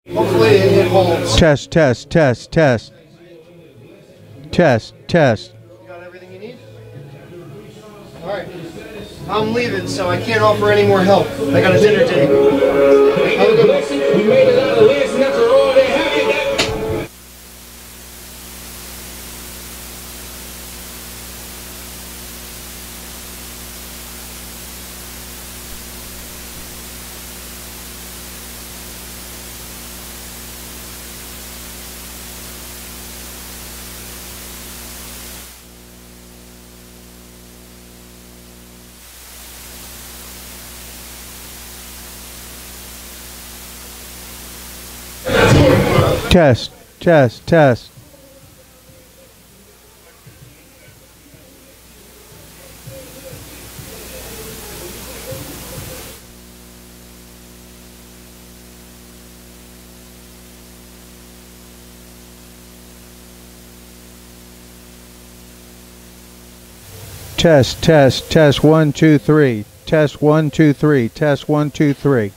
Hopefully it holds. Test. Test. You got everything you need? Alright. I'm leaving, so I can't offer any more help. I got a dinner date. Have a good one. We made it out of this, and after all they have it. Test. Test. 1, 2, 3. Test 1, 2, 3. Test 1, 2, 3.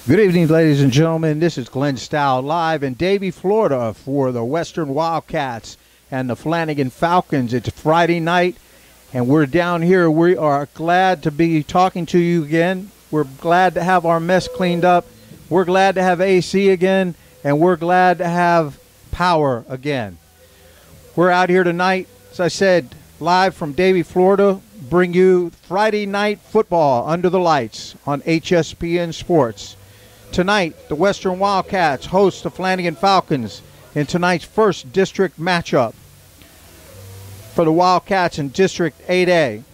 Good evening, ladies and gentlemen. This is Glenn Stout live in Davie, Florida for the Western Wildcats and the Flanagan Falcons. It's Friday night, and we're down here. We are glad to be talking to you again. We're glad to have our mess cleaned up. We're glad to have AC again, and we're glad to have power again. We're out here tonight, as I said, live from Davie, Florida, bring you Friday night football under the lights on HSPN Sports. Tonight, the Western Wildcats host the Flanagan Falcons in tonight's first district matchup for the Wildcats in District 8A.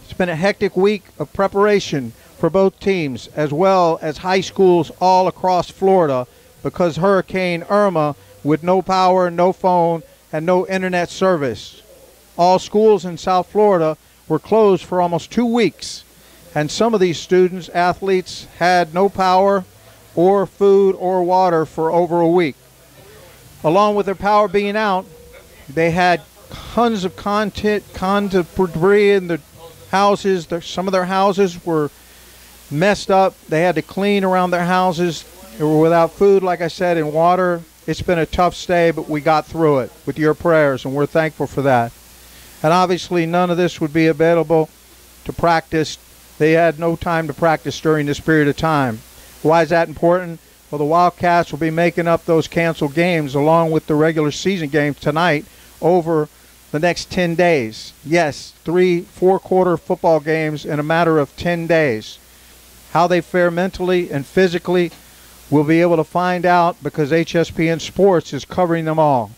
It's been a hectic week of preparation for both teams, as well as high schools all across Florida, because Hurricane Irma, with no power, no phone, and no internet service. All schools in South Florida were closed for almost 2 weeks, and some of these students, athletes, had no power or food or water for over a week. Along with their power being out, they had tons of debris in the houses. Some of their houses were messed up. They had to clean around their houses. They were without food, like I said, and water. It's been a tough stay, but we got through it with your prayers, and we're thankful for that. And obviously none of this would be available to practice. They had no time to practice during this period of time. Why is that important? Well, the Wildcats will be making up those canceled games along with the regular season games tonight over the next 10 days. Yes, 3 4-quarter football games in a matter of 10 days. How they fare mentally and physically, we'll be able to find out because HSPN Sports is covering them all.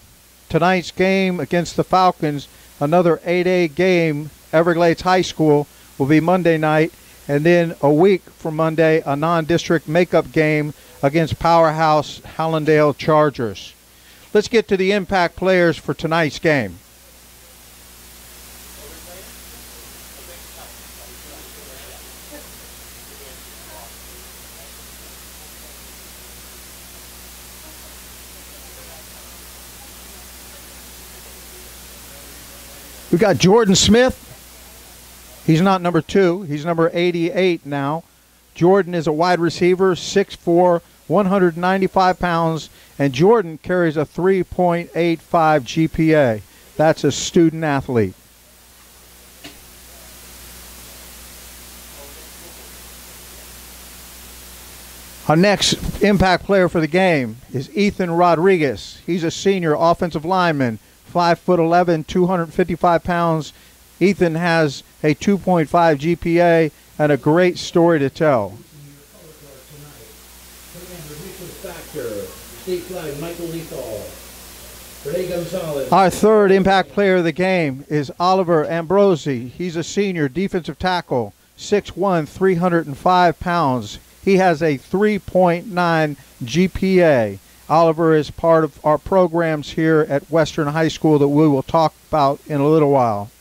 Tonight's game against the Falcons, another 8A game, Everglades High School, will be Monday night. And then a week from Monday, a non-district makeup game against powerhouse Hallandale Chargers. Let's get to the impact players for tonight's game. We got Jordan Smith. He's not number 2. He's number 88 now. Jordan is a wide receiver, 6'4", 195 pounds, and Jordan carries a 3.85 GPA. That's a student athlete. Our next impact player for the game is Ethan Rodriguez. He's a senior offensive lineman, 5'11", 255 pounds. Ethan has a 2.5 GPA and a great story to tell. Our third impact player of the game is Oliver Ambrosi. He's a senior defensive tackle, 6'1", 305 pounds. He has a 3.9 GPA. Oliver is part of our programs here at Western High School that we will talk about in a little while.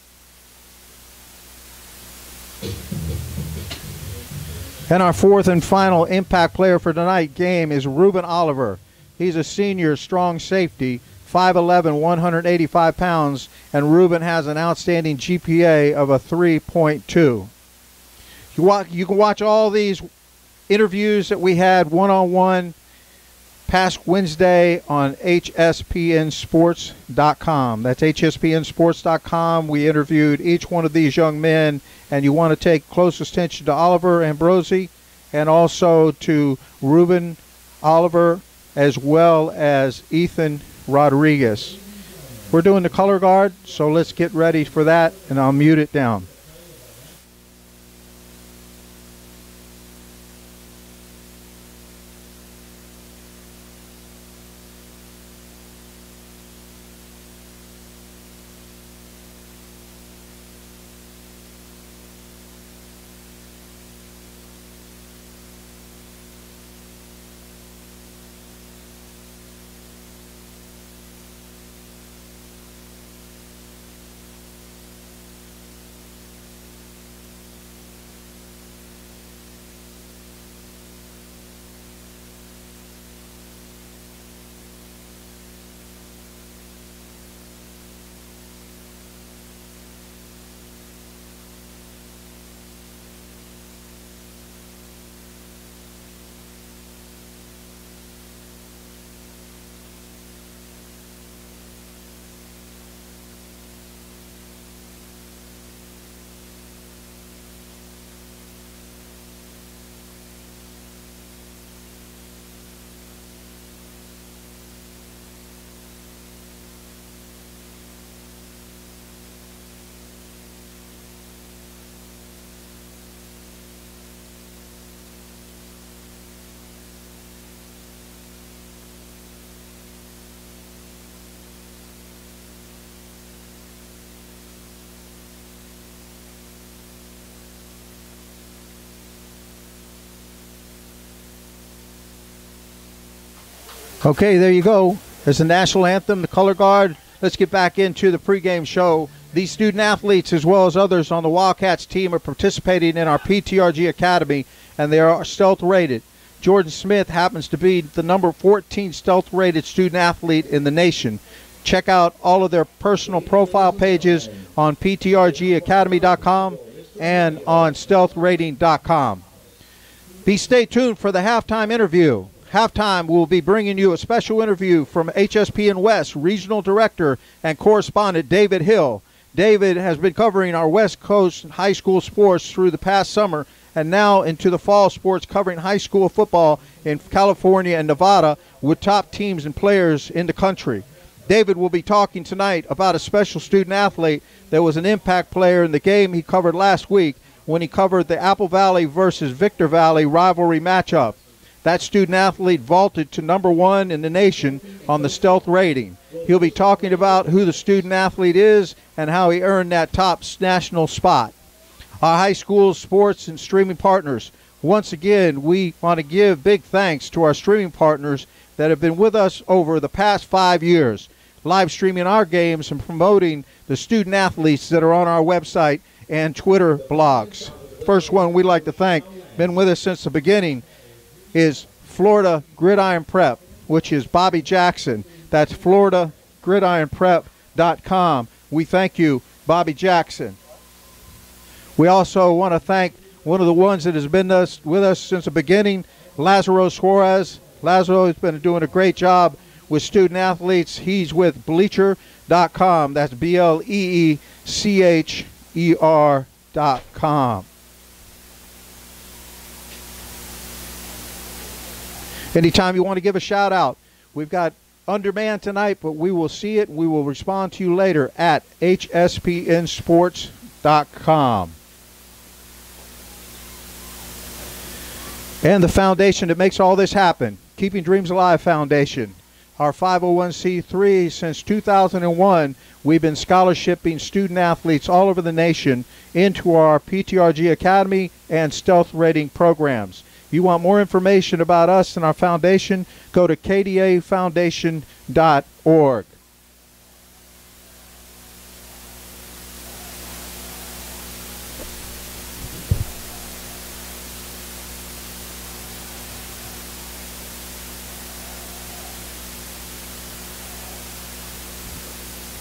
And our fourth and final impact player for tonight's game is Ruben Oliver. He's a senior strong safety, 5'11", 185 pounds, and Ruben has an outstanding GPA of a 3.2. You can watch all these interviews that we had one-on-one past Wednesday on HSPNsports.com. That's HSPNsports.com. We interviewed each one of these young men, and you want to take close attention to Oliver Ambrosi and also to Ruben Oliver as well as Ethan Rodriguez. We're doing the color guard, so let's get ready for that, and I'll mute it down. Okay, there you go. There's the national anthem, the color guard. Let's get back into the pregame show. These student athletes, as well as others on the Wildcats team, are participating in our PTRG Academy, and they are stealth rated. Jordan Smith happens to be the number 14 stealth rated student athlete in the nation. Check out all of their personal profile pages on ptrgacademy.com and on stealthrating.com. Stay tuned for the halftime interview. Halftime, we'll be bringing you a special interview from HSPN West Regional Director and Correspondent David Hill. David has been covering our West Coast high school sports through the past summer and now into the fall sports, covering high school football in California and Nevada with top teams and players in the country. David will be talking tonight about a special student athlete that was an impact player in the game he covered last week when he covered the Apple Valley versus Victor Valley rivalry matchup. That student athlete vaulted to number 1 in the nation on the stealth rating. He'll be talking about who the student athlete is and how he earned that top national spot. Our high school sports and streaming partners. Once again, we want to give big thanks to our streaming partners that have been with us over the past 5 years, live streaming our games and promoting the student athletes that are on our website and Twitter blogs. First one we'd like to thank, been with us since the beginning, is Florida Gridiron Prep, which is Bobby Jackson. That's FloridaGridironPrep.com. We thank you, Bobby Jackson. We also want to thank one of the ones that has been with us since the beginning, Lazaro Suarez. Lazaro has been doing a great job with student athletes. He's with Bleacher.com. That's BLEECHER.com. Anytime you want to give a shout out, we've got Underman tonight, but we will see it and we will respond to you later at HSPNsports.com. And the foundation that makes all this happen, Keeping Dreams Alive Foundation. Our 501c3 since 2001, we've been scholarshiping student athletes all over the nation into our PTRG Academy and stealth rating programs. If you want more information about us and our foundation, go to kdafoundation.org.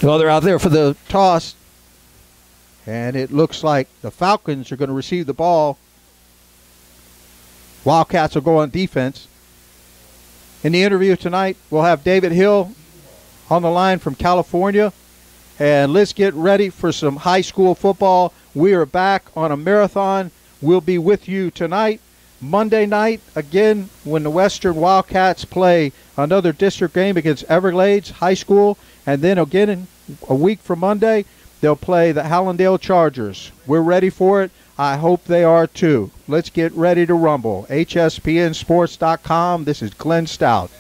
Well, they're out there for the toss, and it looks like the Falcons are going to receive the ball. Wildcats will go on defense. In the interview tonight, we'll have David Hill on the line from California. And let's get ready for some high school football. We are back on a marathon. We'll be with you tonight. Monday night, again, when the Western Wildcats play another district game against Everglades High School. And then again, in a week from Monday, they'll play the Hallandale Chargers. We're ready for it. I hope they are too. Let's get ready to rumble. HSPNsports.com. This is Glenn Stout.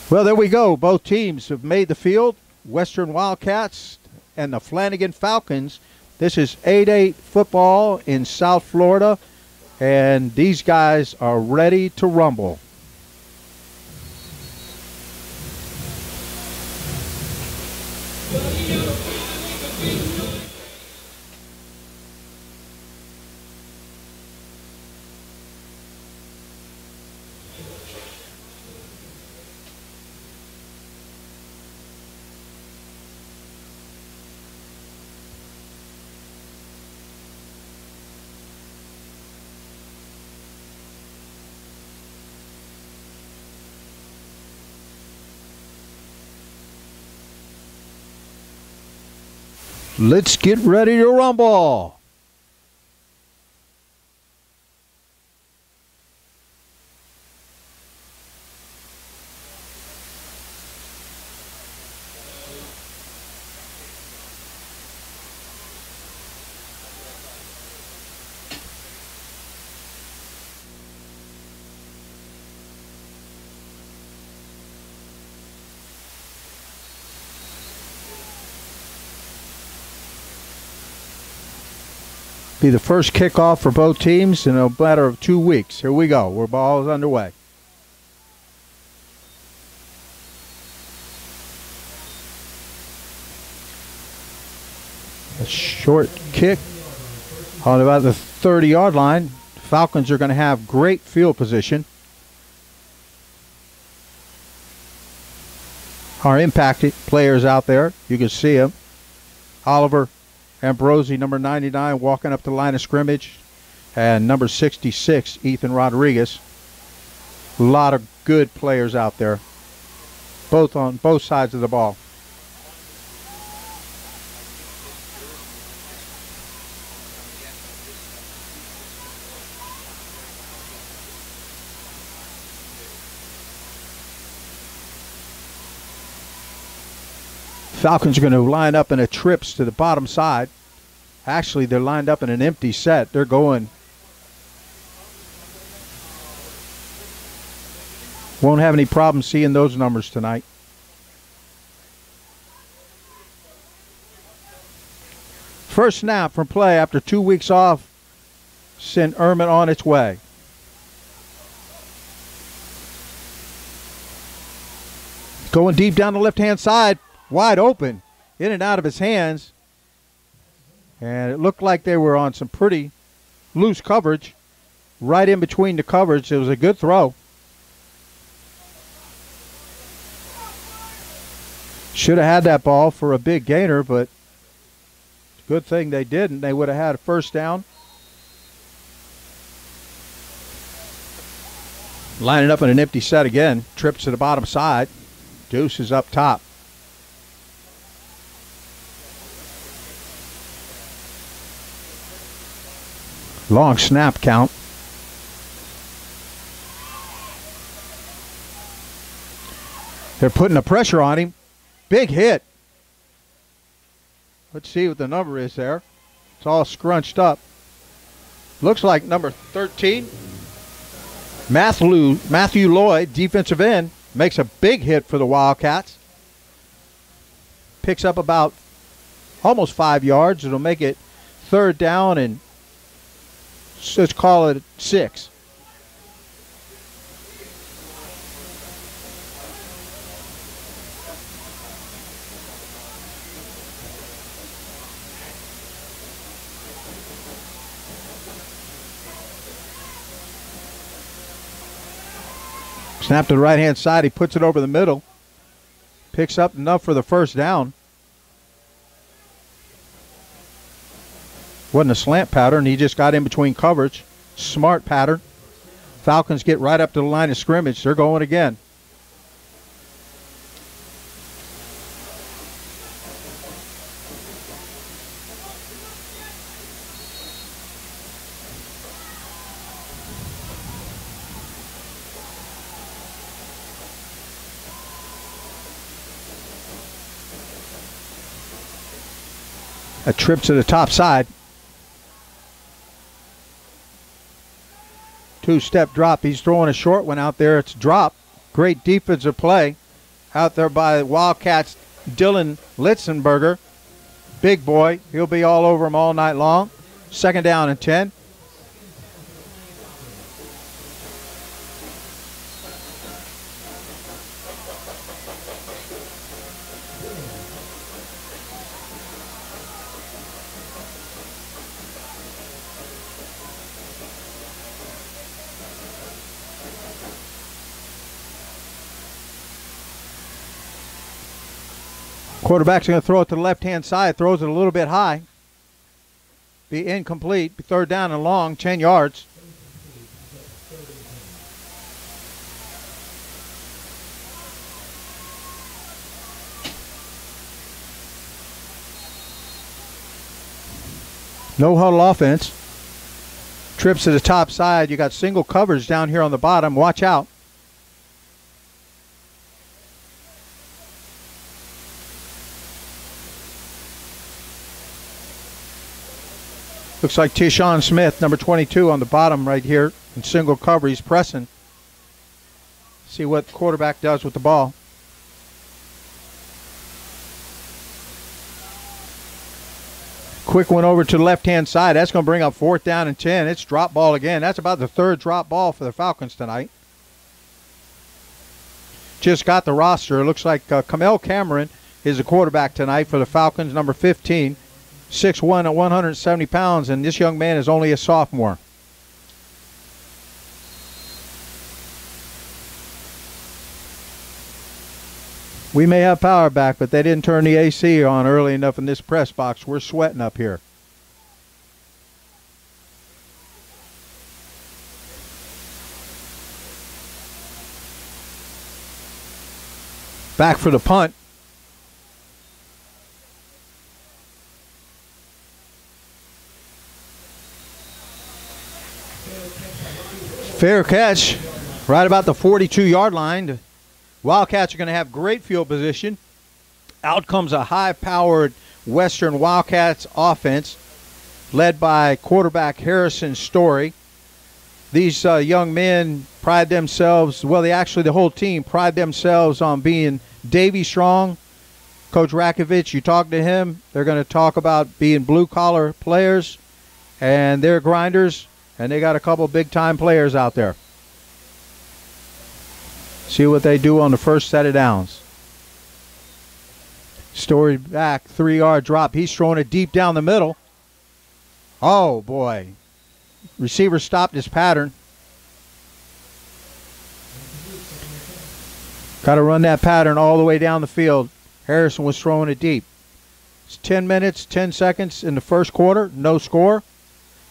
Well, there we go. Both teams have made the field. Western Wildcats and the Flanagan Falcons. This is 8-8 football in South Florida, and these guys are ready to rumble. Let's get ready to rumble. Be the first kickoff for both teams in a matter of 2 weeks. Here we go. We're balls underway. A short kick on about the 30-yard line. Falcons are going to have great field position. Our impacted players out there, you can see them. Oliver Ambrosi, number 99, walking up the line of scrimmage, and number 66, Ethan Rodriguez. A lot of good players out there, both on both sides of the ball. Falcons are going to line up in a trips to the bottom side. Actually, they're lined up in an empty set. They're going. Won't have any problem seeing those numbers tonight. First snap from play after 2 weeks off. Send Ehrman on its way. Going deep down the left-hand side. Wide open, in and out of his hands. And it looked like they were on some pretty loose coverage. Right in between the coverage. It was a good throw. Should have had that ball for a big gainer, but good thing they didn't. They would have had a first down. Lining up in an empty set again. Trips to the bottom side. Deuce is up top. Long snap count. They're putting the pressure on him. Big hit. Let's see what the number is there. It's all scrunched up. Looks like number 13. Matthew Lloyd, defensive end, makes a big hit for the Wildcats. Picks up about almost 5 yards. It'll make it third down and let's call it 6. Snap to the right-hand side. He puts it over the middle. Picks up enough for the first down. Wasn't a slant pattern. He just got in between coverage. Smart pattern. Falcons get right up to the line of scrimmage. They're going again. A trip to the top side. Two-step drop. He's throwing a short one out there. It's dropped. Great defensive play out there by Wildcats Dylan Litzenberger. Big boy. He'll be all over him all night long. 2nd down and 10. Quarterback's going to throw it to the left-hand side. Throws it a little bit high. Be incomplete. 3rd down and long, 10 yards. No huddle offense. Trips to the top side. You got single covers down here on the bottom. Watch out. Looks like Tyshawn Smith, number 22, on the bottom right here in single cover. He's pressing. See what the quarterback does with the ball. Quick one over to the left-hand side. That's going to bring up 4th down and 10. It's drop ball again. That's about the 3rd drop ball for the Falcons tonight. Just got the roster. It looks like Kamel Cameron is the quarterback tonight for the Falcons, number 15. 6'1" at 170 pounds, and this young man is only a sophomore. We may have power back, but they didn't turn the AC on early enough in this press box. We're sweating up here. Back for the punt. Fair catch right about the 42-yard line. The Wildcats are going to have great field position. Out comes a high-powered Western Wildcats offense led by quarterback Harrison Story. These young men pride themselves, well, the whole team pride themselves on being Davy strong. Coach Rakovich, you talk to him, they're going to talk about being blue-collar players, and they're grinders. And they got a couple big-time players out there. See what they do on the first set of downs. Story back, 3-yard drop. He's throwing it deep down the middle. Oh, boy. Receiver stopped his pattern. Got to run that pattern all the way down the field. Harrison was throwing it deep. It's 10 minutes, 10 seconds in the first quarter. No score.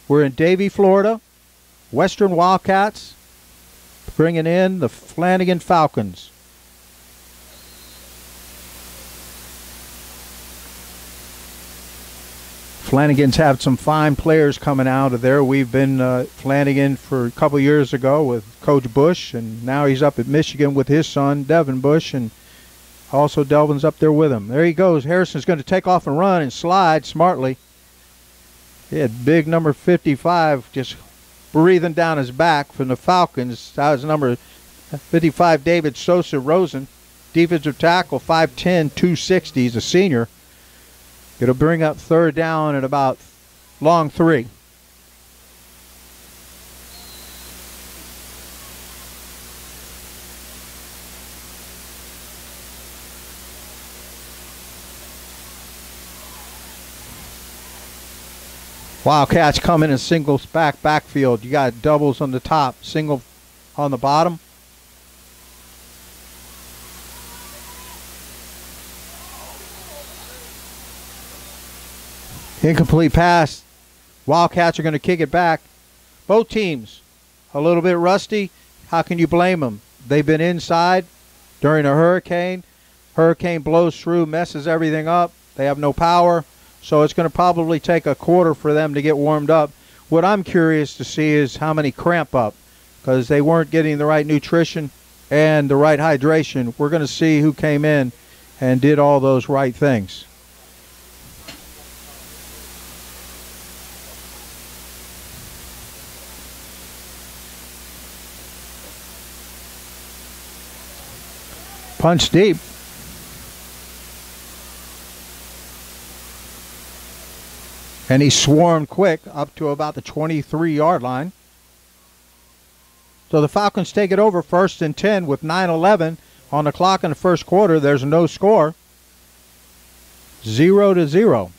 We're in Davie, Florida. Western Wildcats bringing in the Flanagan Falcons. Flanagan's have some fine players coming out of there. We've been Flanagan for a couple years ago with Coach Bush, and now he's up at Michigan with his son, Devin Bush, and also Delvin's up there with him. There he goes. Harrison's going to take off and run and slide smartly. He had big number 55 just breathing down his back from the Falcons. That was number 55, David Sosa Rosen. Defensive tackle, 5'10", 260. He's a senior. It'll bring up 3rd down at about long 3. Wildcats come in a singles backfield. You got doubles on the top, single on the bottom. Incomplete pass. Wildcats are going to kick it back. Both teams a little bit rusty. How can you blame them? They've been inside during a hurricane. Hurricane blows through, messes everything up. They have no power. So it's going to probably take a quarter for them to get warmed up. What I'm curious to see is how many cramp up, because they weren't getting the right nutrition and the right hydration. We're going to see who came in and did all those right things. Punch deep. And he swarmed quick up to about the 23-yard line. So the Falcons take it over 1st and 10 with 9:11 on the clock in the first quarter. There's no score. 0-0.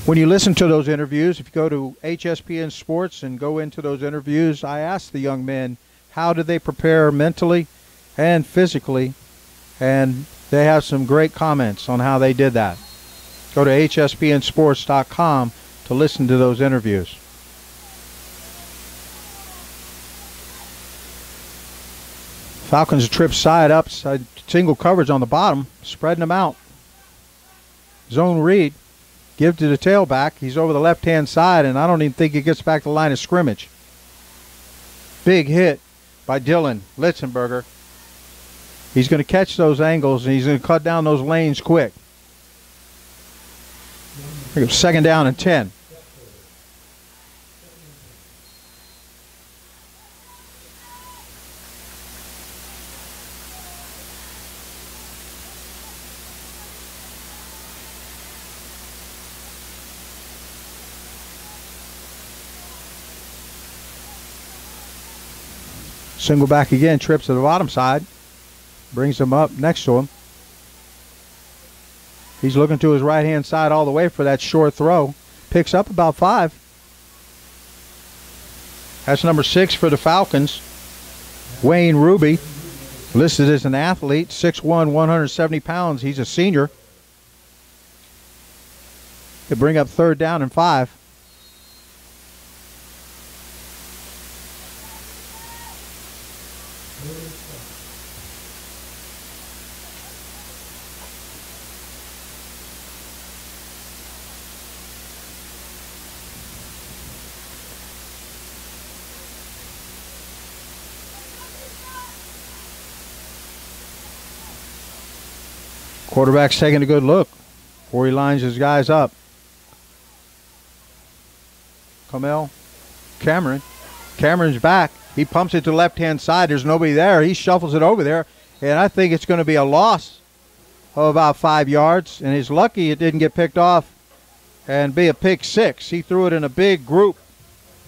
When you listen to those interviews, if you go to HSPN Sports and go into those interviews, I asked the young men, how did they prepare mentally and physically? And they have some great comments on how they did that. Go to hspnsports.com to listen to those interviews. Falcons trip side up, side single coverage on the bottom, spreading them out. Zone read, give to the tailback. He's over the left-hand side, and I don't even think he gets back to the line of scrimmage. Big hit by Dylan Litzenberger. He's going to catch those angles, and he's going to cut down those lanes quick. 2nd down and 10. Single back again, trips to the bottom side. Brings him up next to him. He's looking to his right-hand side all the way for that short throw. Picks up about 5. That's number 6 for the Falcons. Wayne Ruby, listed as an athlete, 6'1", 170 pounds. He's a senior. They bring up 3rd down and 5. Quarterback's taking a good look before he lines his guys up. Cameron. Cameron's back. He pumps it to the left-hand side. There's nobody there. He shuffles it over there, and I think it's going to be a loss of about 5 yards, and he's lucky it didn't get picked off and be a pick 6. He threw it in a big group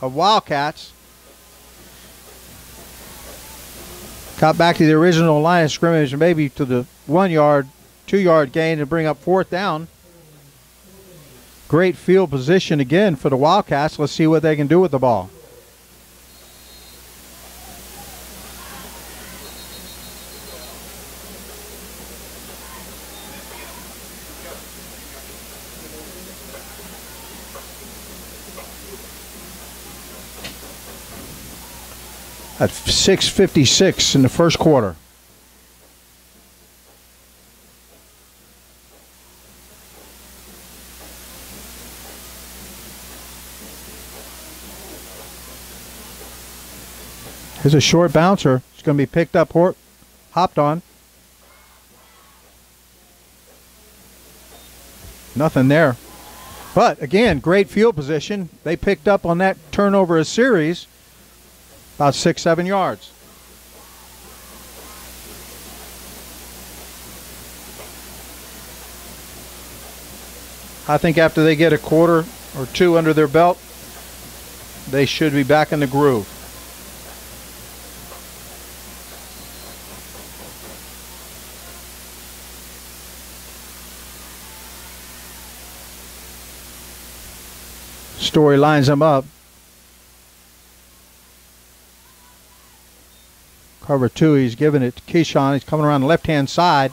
of Wildcats. Got back to the original line of scrimmage, maybe to the 1-yard, 2-yard gain to bring up 4th down. Great field position again for the Wildcats. Let's see what they can do with the ball. At 6:56 in the first quarter. Here's a short bouncer. It's going to be picked up, hopped on. Nothing there. But, again, great field position. They picked up on that turnover of series about 6-7 yards. I think after they get a quarter or two under their belt, they should be back in the groove. Story lines them up. Cover 2, he's giving it to Keyshawn. He's coming around the left-hand side.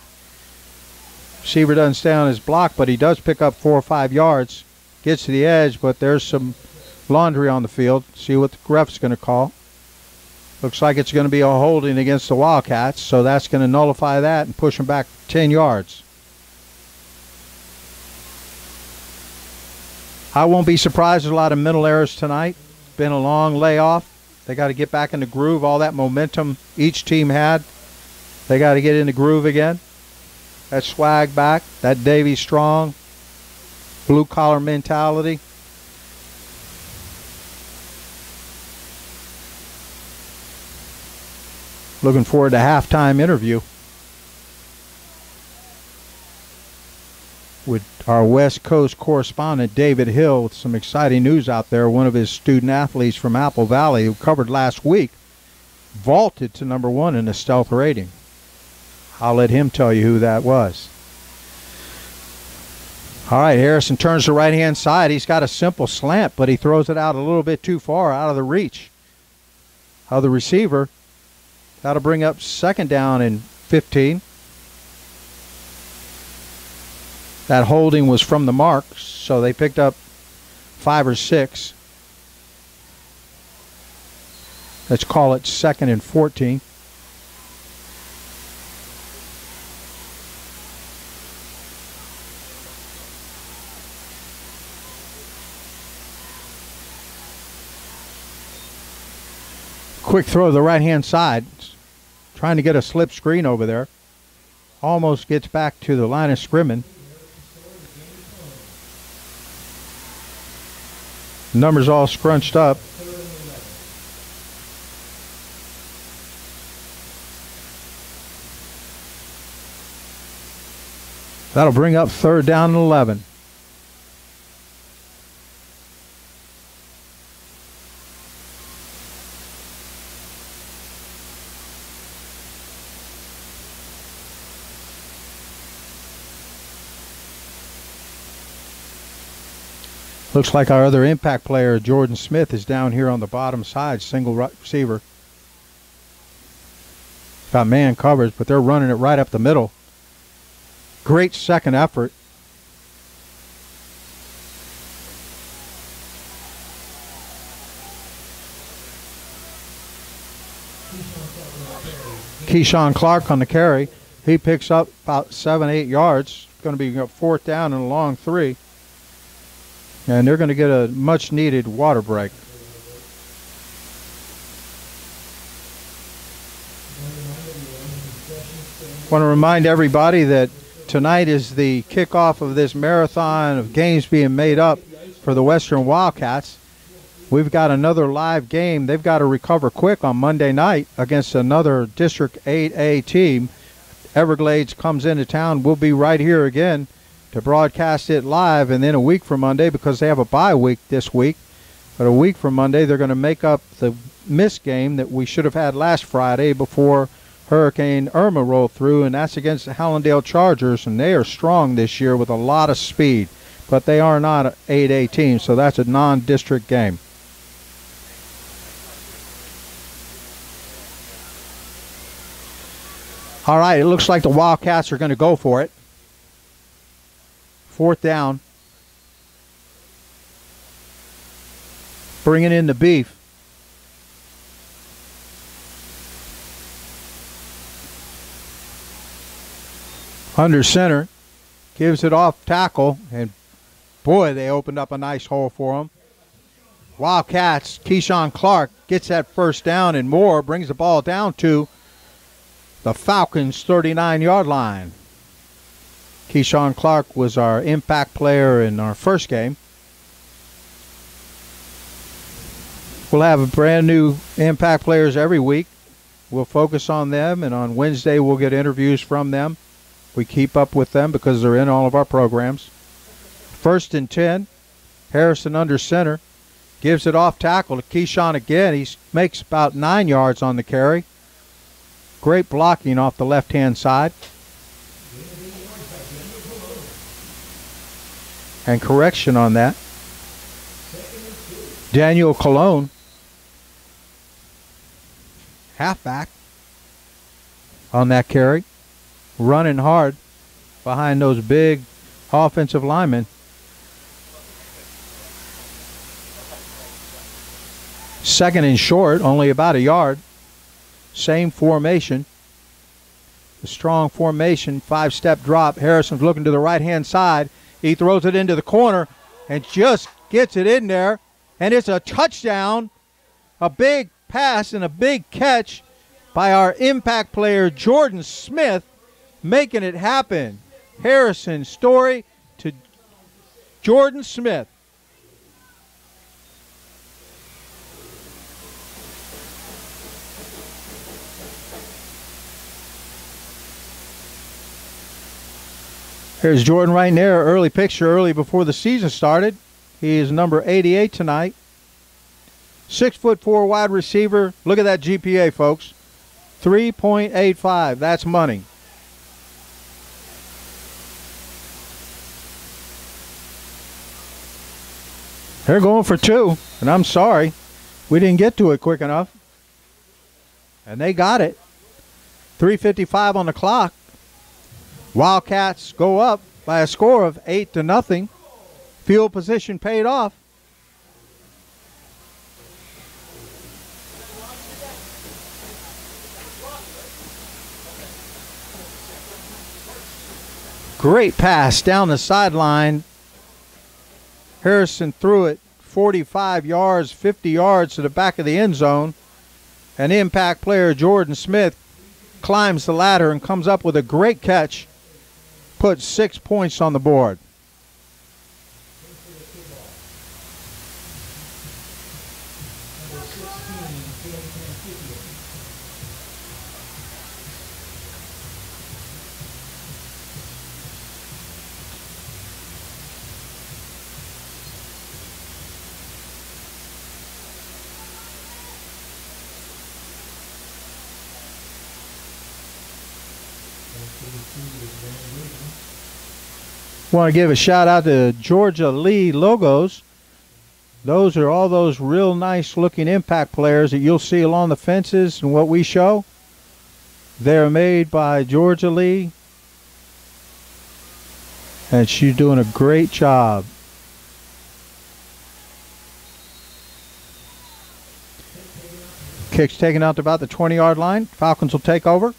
Receiver doesn't stay on his block, but he does pick up 4 or 5 yards. Gets to the edge, but there's some laundry on the field. See what the ref's going to call. Looks like it's going to be a holding against the Wildcats, so that's going to nullify that and push them back 10 yards. I won't be surprised. There's a lot of mental errors tonight. It's been a long layoff. They got to get back in the groove. All that momentum each team had, they got to get in the groove again. That swag back, that Davy Strong, blue-collar mentality. Looking forward to halftime interview. with our West Coast correspondent, David Hill, with some exciting news out there. One of his student athletes from Apple Valley, who covered last week, vaulted to #1 in the stealth rating. I'll let him tell you who that was. All right, Harrison turns to right-hand side. He's got a simple slant, but he throws it out a little bit too far, out of the reach of the receiver. Got to bring up second down and 15. That holding was from the mark, so they picked up 5 or 6. Let's call it 2nd and 14. Quick throw to the right-hand side. Trying to get a slip screen over there. Almost gets back to the line of scrimmage. Numbers all scrunched up. That'll bring up 3rd down and 11. Looks like our other impact player, Jordan Smith, is down here on the bottom side, single receiver. Got man covers, but they're running it right up the middle. Great second effort. Keyshawn Clark on the carry. He picks up about 7-8 yards. Going to be a 4th down and a long 3. And they're going to get a much-needed water break. Want to remind everybody that tonight is the kickoff of this marathon of games being made up for the Western Wildcats. We've got another live game. They've got to recover quick on Monday night against another District 8A team. Everglades comes into town. We'll be right here again to broadcast it live, and then a week from Monday, because they have a bye week this week, but a week from Monday they're going to make up the missed game that we should have had last Friday before Hurricane Irma rolled through, and that's against the Hallandale Chargers, and they are strong this year with a lot of speed, but they are not an 8A team, so that's a non-district game. All right, it looks like the Wildcats are going to go for it. 4th down. Bringing in the beef. Under center. Gives it off tackle. And boy, they opened up a nice hole for him. Wildcats, Keyshawn Clark gets that 1st down and more. Brings the ball down to the Falcons' 39-yard line. Keyshawn Clark was our impact player in our first game. We'll have brand new impact players every week. We'll focus on them, and on Wednesday we'll get interviews from them. We keep up with them because they're in all of our programs. 1st and 10. Harrison under center. Gives it off tackle to Keyshawn again. He makes about 9 yards on the carry. Great blocking off the left-hand side. And correction on that. Daniel Colon, halfback, on that carry, running hard behind those big offensive linemen. 2nd and short, only about a yard. Same formation. The strong formation, 5-step drop. Harrison's looking to the right-hand side. He throws it into the corner and just gets it in there. And it's a touchdown. A big pass and a big catch by our impact player, Jordan Smith, making it happen. Harrison Story to Jordan Smith. Here's Jordan right there, early picture, early before the season started. He is number 88 tonight. 6'4" wide receiver. Look at that GPA, folks. 3.85. That's money. They're going for two, and I'm sorry. We didn't get to it quick enough. And they got it. 3:55 on the clock. Wildcats go up by a score of 8-0. Field position paid off. Great pass down the sideline. Harrison threw it 45 yards, 50 yards to the back of the end zone. An impact player, Jordan Smith, climbs the ladder and comes up with a great catch. Puts 6 points on the board. Want to give a shout out to Georgia Lee Logos. Those are all those real nice looking impact players that you'll see along the fences and what we show. They're made by Georgia Lee, and she's doing a great job. Kick's taken out to about the 20-yard line. Falcons will take over.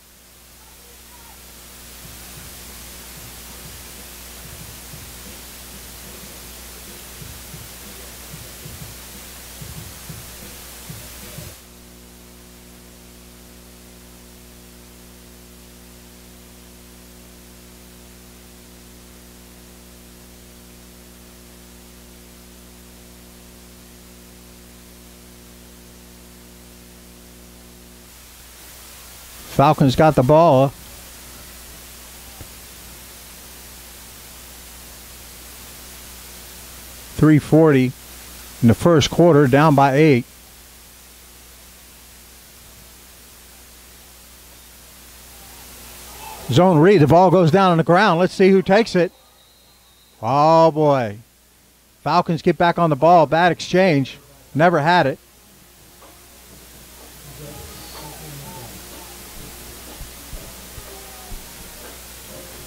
Falcons got the ball. 3:40 in the first quarter, down by 8. Zone read, the ball goes down on the ground. Let's see who takes it. Oh boy. Falcons get back on the ball. Bad exchange. Never had it.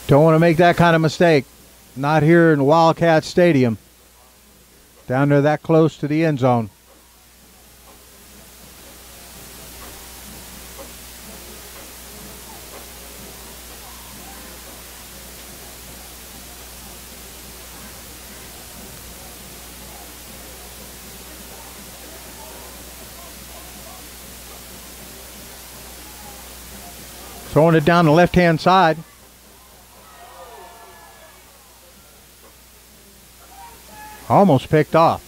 Don't want to make that kind of mistake. Not here in Wildcat Stadium. Down there that close to the end zone. Throwing it down the left-hand side. Almost picked off.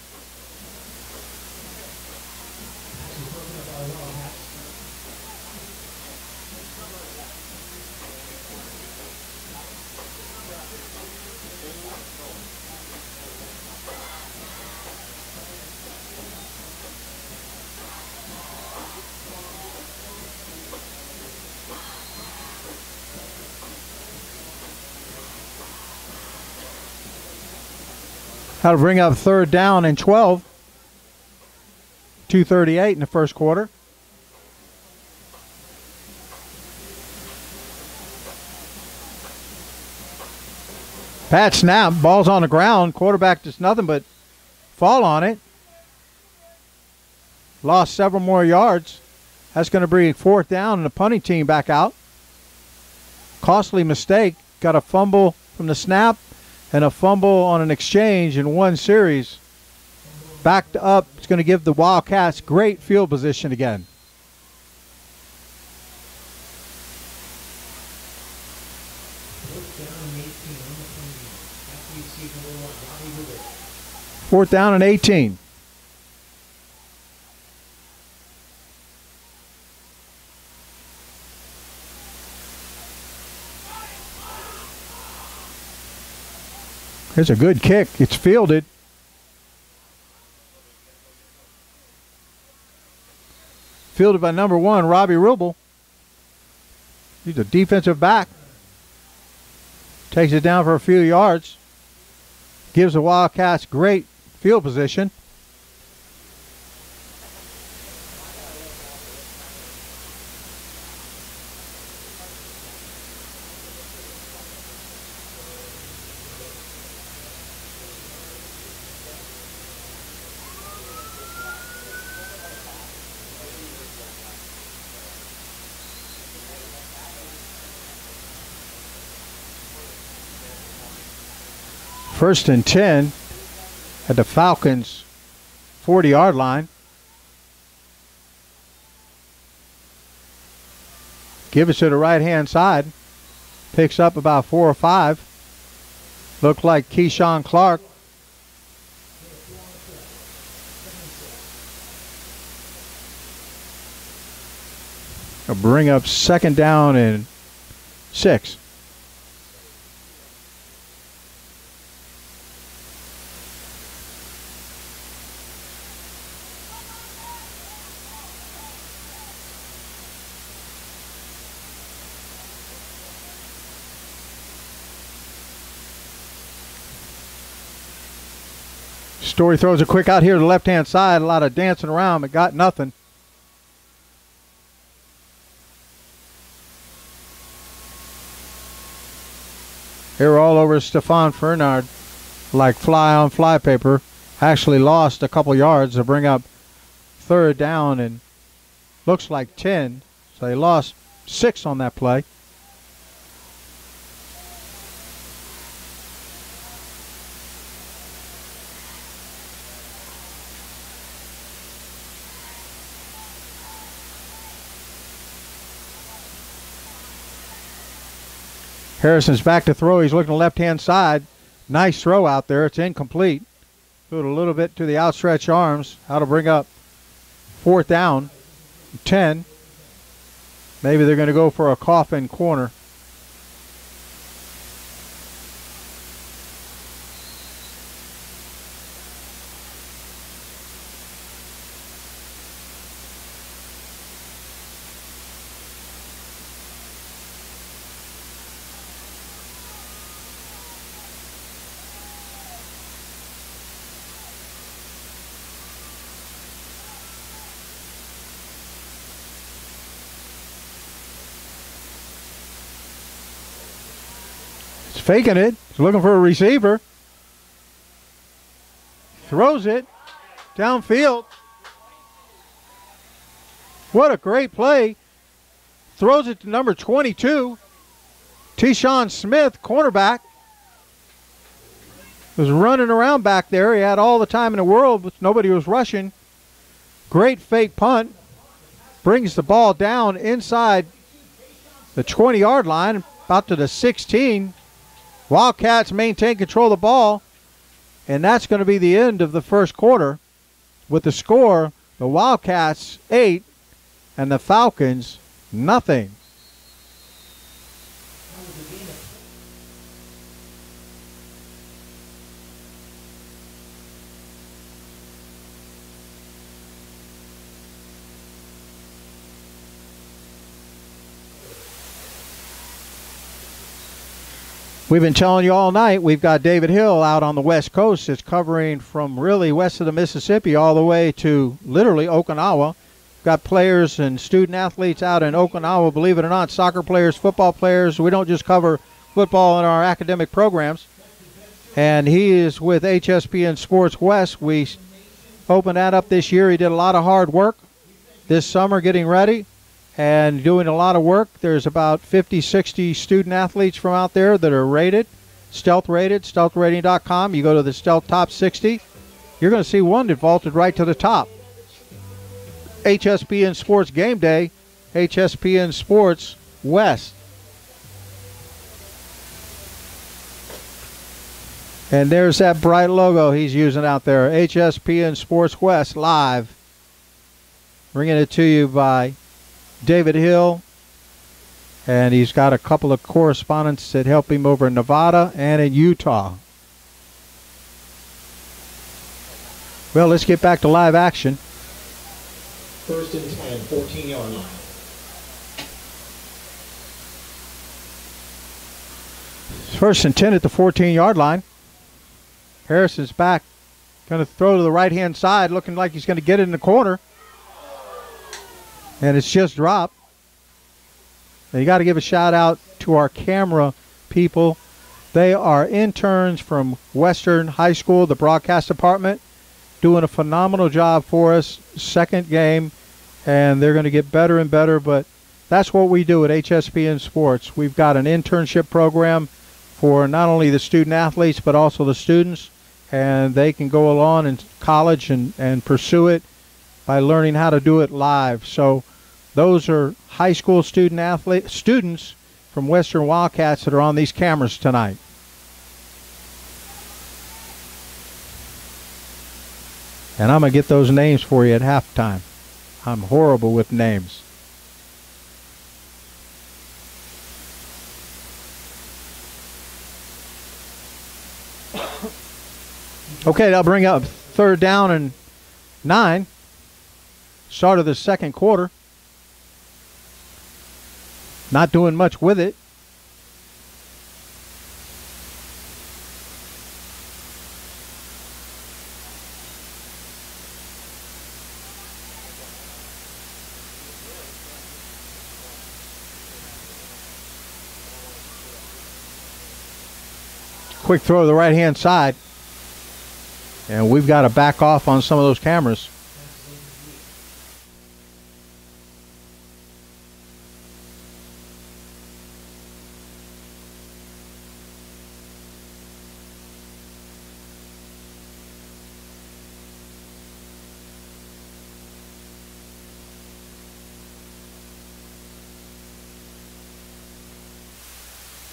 That'll bring up 3rd down and 12. 2:38 in the first quarter. Pat snap, ball's on the ground. Quarterback does nothing but fall on it. Lost several more yards. That's going to bring 4th down and the punting team back out. Costly mistake. Got a fumble from the snap and a fumble on an exchange in one series. Backed up. It's going to give the Wildcats great field position again. Fourth down and 18. Here's a good kick. It's fielded. Fielded by number 1, Robbie Rubel. He's a defensive back. Takes it down for a few yards. Gives the Wildcats great field position. First and 10 at the Falcons' 40-yard line. Give it to the right-hand side. Picks up about 4 or 5. Looked like Keyshawn Clark. It'll bring up 2nd down and 6. Story throws a quick out here to the left-hand side. A lot of dancing around, but got nothing. They were all over Stephon Fernard like fly on fly paper. Actually lost a couple yards to bring up 3rd down and looks like 10. So they lost 6 on that play. Harrison's back to throw. He's looking to the left-hand side. Nice throw out there. It's incomplete. Threw it a little bit to the outstretched arms. How to bring up 4th down, 10. Maybe they're going to go for a coffin corner. Faking it. He's looking for a receiver. Throws it downfield. What a great play. Throws it to number 22. Tyshawn Smith, cornerback. Was running around back there. He had all the time in the world, but nobody was rushing. Great fake punt. Brings the ball down inside the 20-yard line, about to the 16. Wildcats maintain control of the ball, and that's going to be the end of the first quarter with the score, the Wildcats 8 and the Falcons nothing. We've been telling you all night, we've got David Hill out on the West Coast. It's covering from really west of the Mississippi all the way to literally Okinawa. Got players and student athletes out in Okinawa, believe it or not, soccer players, football players. We don't just cover football in our academic programs. And he is with HSPN Sports West. We opened that up this year. He did a lot of hard work this summer getting ready and doing a lot of work. There's about 50, 60 student athletes from out there that are rated, stealthrating.com. You go to the Stealth Top 60. You're going to see one that vaulted right to the top. HSPN Sports Game Day, HSPN Sports West. And there's that bright logo he's using out there, HSPN Sports West Live. Bringing it to you by David Hill, and he's got a couple of correspondents that help him over in Nevada and in Utah. Well, let's get back to live action. First and 10, 14-yard line. First and 10 at the 14-yard line. Harrison's back. Going to throw to the right-hand side, looking like he's going to get it in the corner. And it's just dropped. Now you got to give a shout-out to our camera people. They are interns from Western High School, the broadcast department, doing a phenomenal job for us. Second game, and they're going to get better and better, but that's what we do at HSPN Sports. We've got an internship program for not only the student athletes but also the students, and they can go along in college and pursue it by learning how to do it live. So those are high school students from Western Wildcats that are on these cameras tonight. And I'm going to get those names for you at halftime. I'm horrible with names. Okay, that'll bring up 3rd down and 9. Start of the second quarter. Not doing much with it. Quick throw to the right-hand side. And we've got to back off on some of those cameras.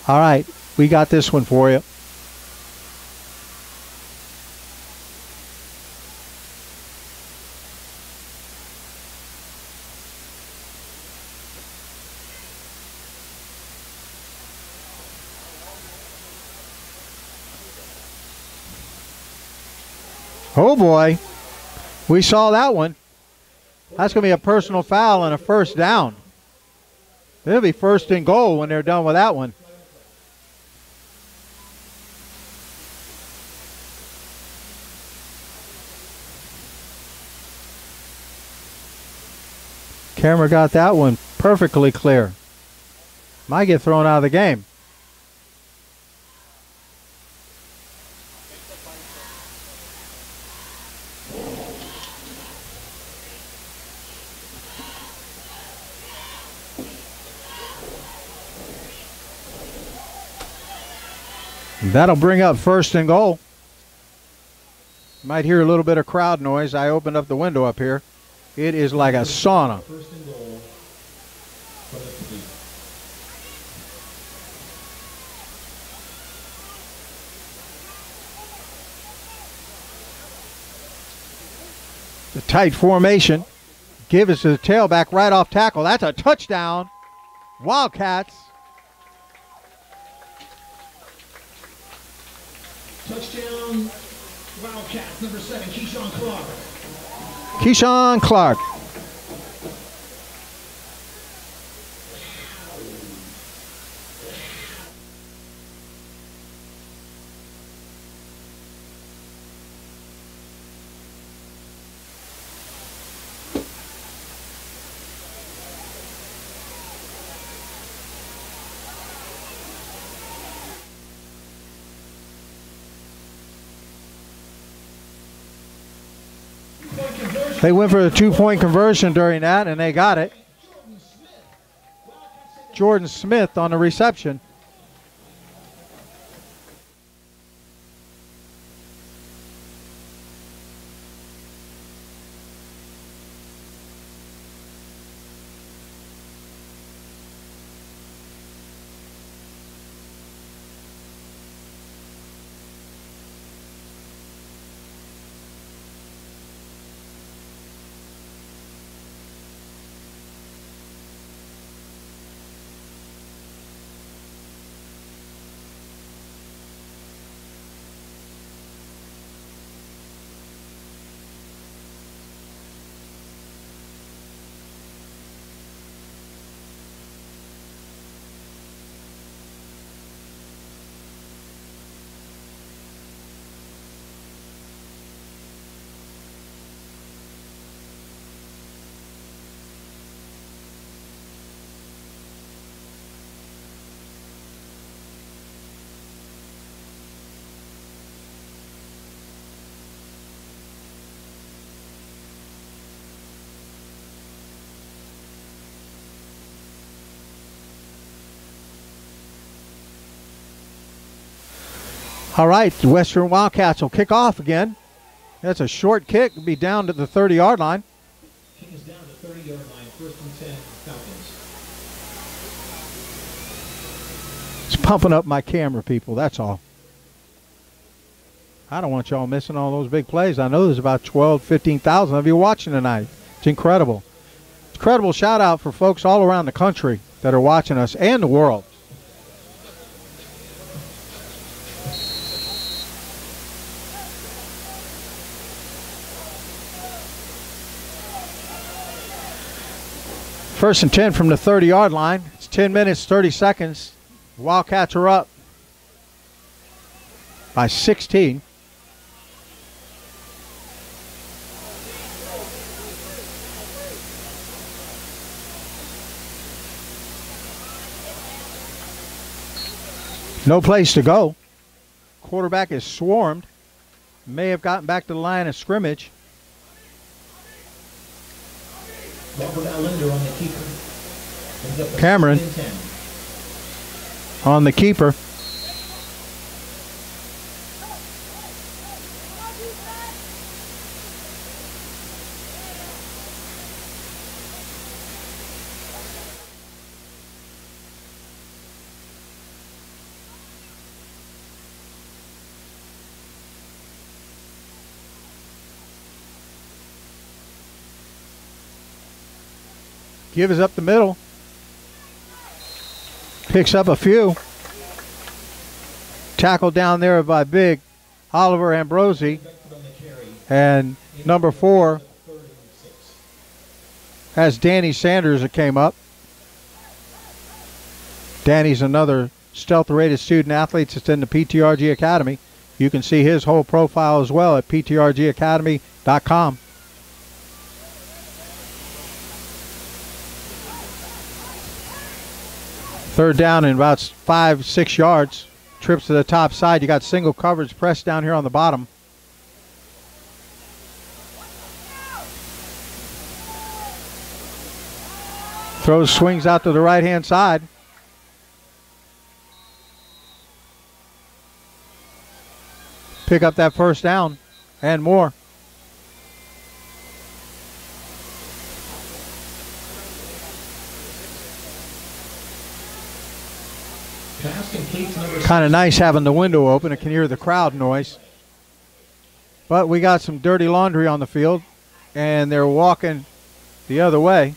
All right, we got this one for you. Oh boy, we saw that one. That's going to be a personal foul and a first down. It'll be 1st and goal when they're done with that one. Camera got that one perfectly clear. Might get thrown out of the game. That'll bring up 1st and goal. You might hear a little bit of crowd noise. I opened up the window up here. It is like a sauna. 1st and goal. The tight formation. Give us the tailback right off tackle. That's a touchdown. Wildcats. Touchdown, Wildcats, number 7, Keyshawn Clark. Keyshawn Clark. They went for a 2-point conversion during that, and they got it. Jordan Smith on the reception. All right, the Western Wildcats will kick off again. That's a short kick. It'll be down to the 30-yard line. Kick is down to the 30-yard line, 1st and 10, Falcons. It's pumping up my camera, people, that's all. I don't want y'all missing all those big plays. I know there's about 12, 15,000 of you watching tonight. It's incredible. Incredible shout out for folks all around the country that are watching us and the world. First and 10 from the 30-yard line. It's 10 minutes, 30 seconds. Wildcats are up by 16. No place to go. Quarterback is swarmed. May have gotten back to the line of scrimmage. Robert Allender on the keeper. Cameron on the keeper. Give us up the middle. Picks up a few. Tackled down there by big Oliver Ambrosi. And number 4 has Danny Sanders that came up. Danny's another stealth-rated student athlete that's in the PTRG Academy. You can see his whole profile as well at ptrgacademy.com. Third down in about 5-6 yards. Trips to the top side. You got single coverage pressed down here on the bottom. Throws, swings out to the right-hand side. Pick up that first down and more. Kind of nice having the window open. I can hear the crowd noise. But we got some dirty laundry on the field, and they're walking the other way.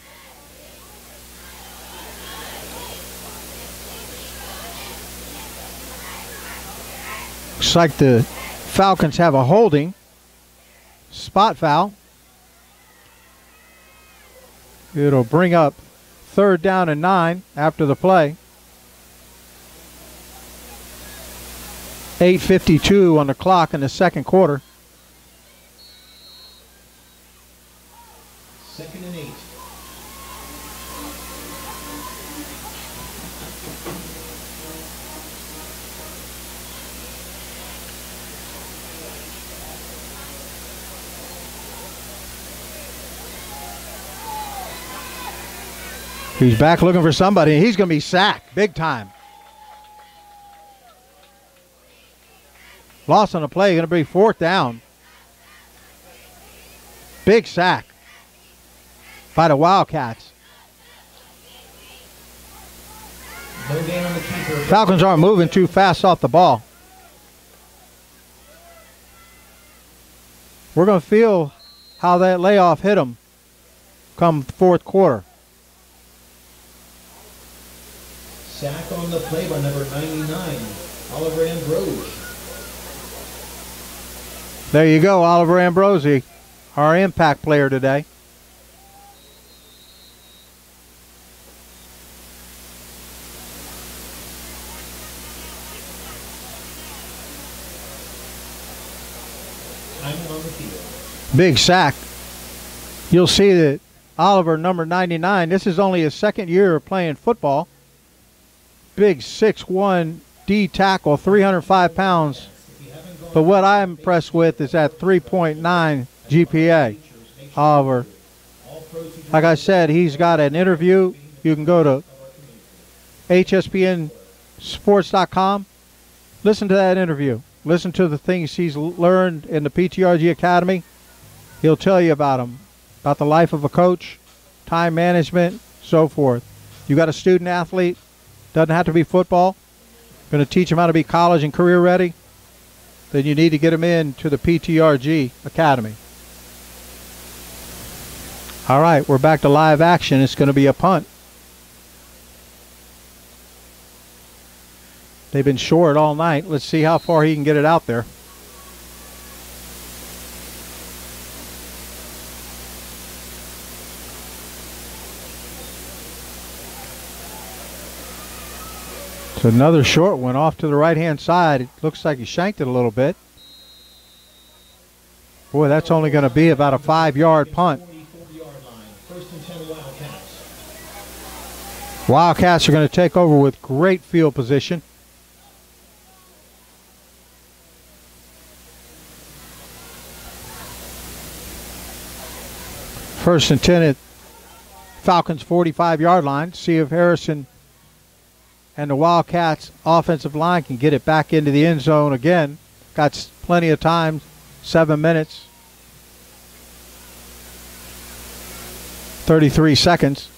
Looks like the Falcons have a holding. Spot foul. It'll bring up 3rd down and 9 after the play. 8:52 on the clock in the second quarter. 2nd and 8. He's back looking for somebody. He's going to be sacked big time. Loss on the play, going to be 4th down. Big sack by the Wildcats. No gain on the keeper. Falcons aren't moving too fast off the ball. We're going to feel how that layoff hit them come 4th quarter. Sack on the play by number 99, Oliver Ambrose. There you go, Oliver Ambrosi, our impact player today. On the field. Big sack. You'll see that Oliver, number 99, this is only his 2nd year of playing football. Big 6'1" D tackle, 305 pounds. But what I'm impressed with is that 3.9 GPA. Oliver, like I said, he's got an interview. You can go to HSPN sports.com. Listen to that interview. Listen to the things he's learned in the PTRG Academy. He'll tell you about them, about the life of a coach, time management, so forth. You got a student athlete, doesn't have to be football, going to teach him how to be college and career ready, then you need to get him into the PTRG Academy. All right, we're back to live action. It's going to be a punt. They've been short all night. Let's see how far he can get it out there. So another short one off to the right-hand side. It looks like he shanked it a little bit. Boy, that's only going to be about a 5-yard punt. Wildcats are going to take over with great field position. First and 10 at Falcons 45-yard line. See if Harrison and the Wildcats offensive line can get it back into the end zone again. Got plenty of time, 7 minutes, 33 seconds.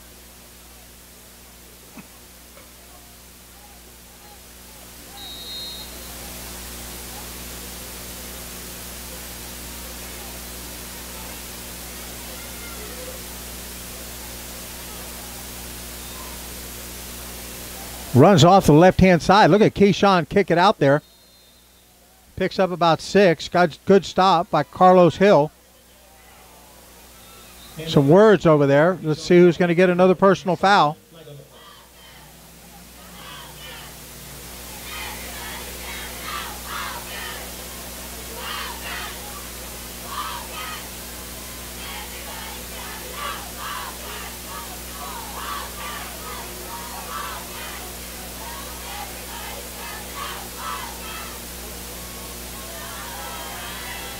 Runs off the left-hand side. Look at Keyshawn kick it out there. Picks up about 6. Got good stop by Carlos Hill. Some words over there. Let's see who's going to get another personal foul.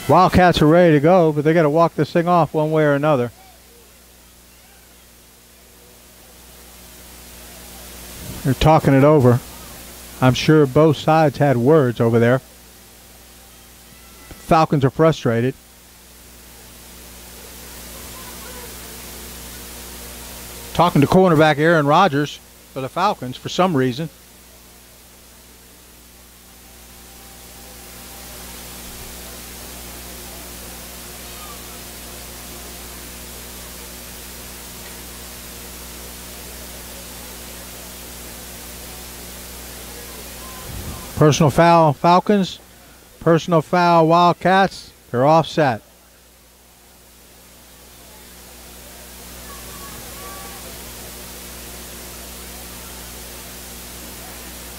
Wildcats are ready to go, but they got to walk this thing off one way or another. They're talking it over. I'm sure both sides had words over there. Falcons are frustrated. Talking to cornerback Aaron Rodgers for the Falcons for some reason. Personal foul Falcons, personal foul Wildcats. They're offset.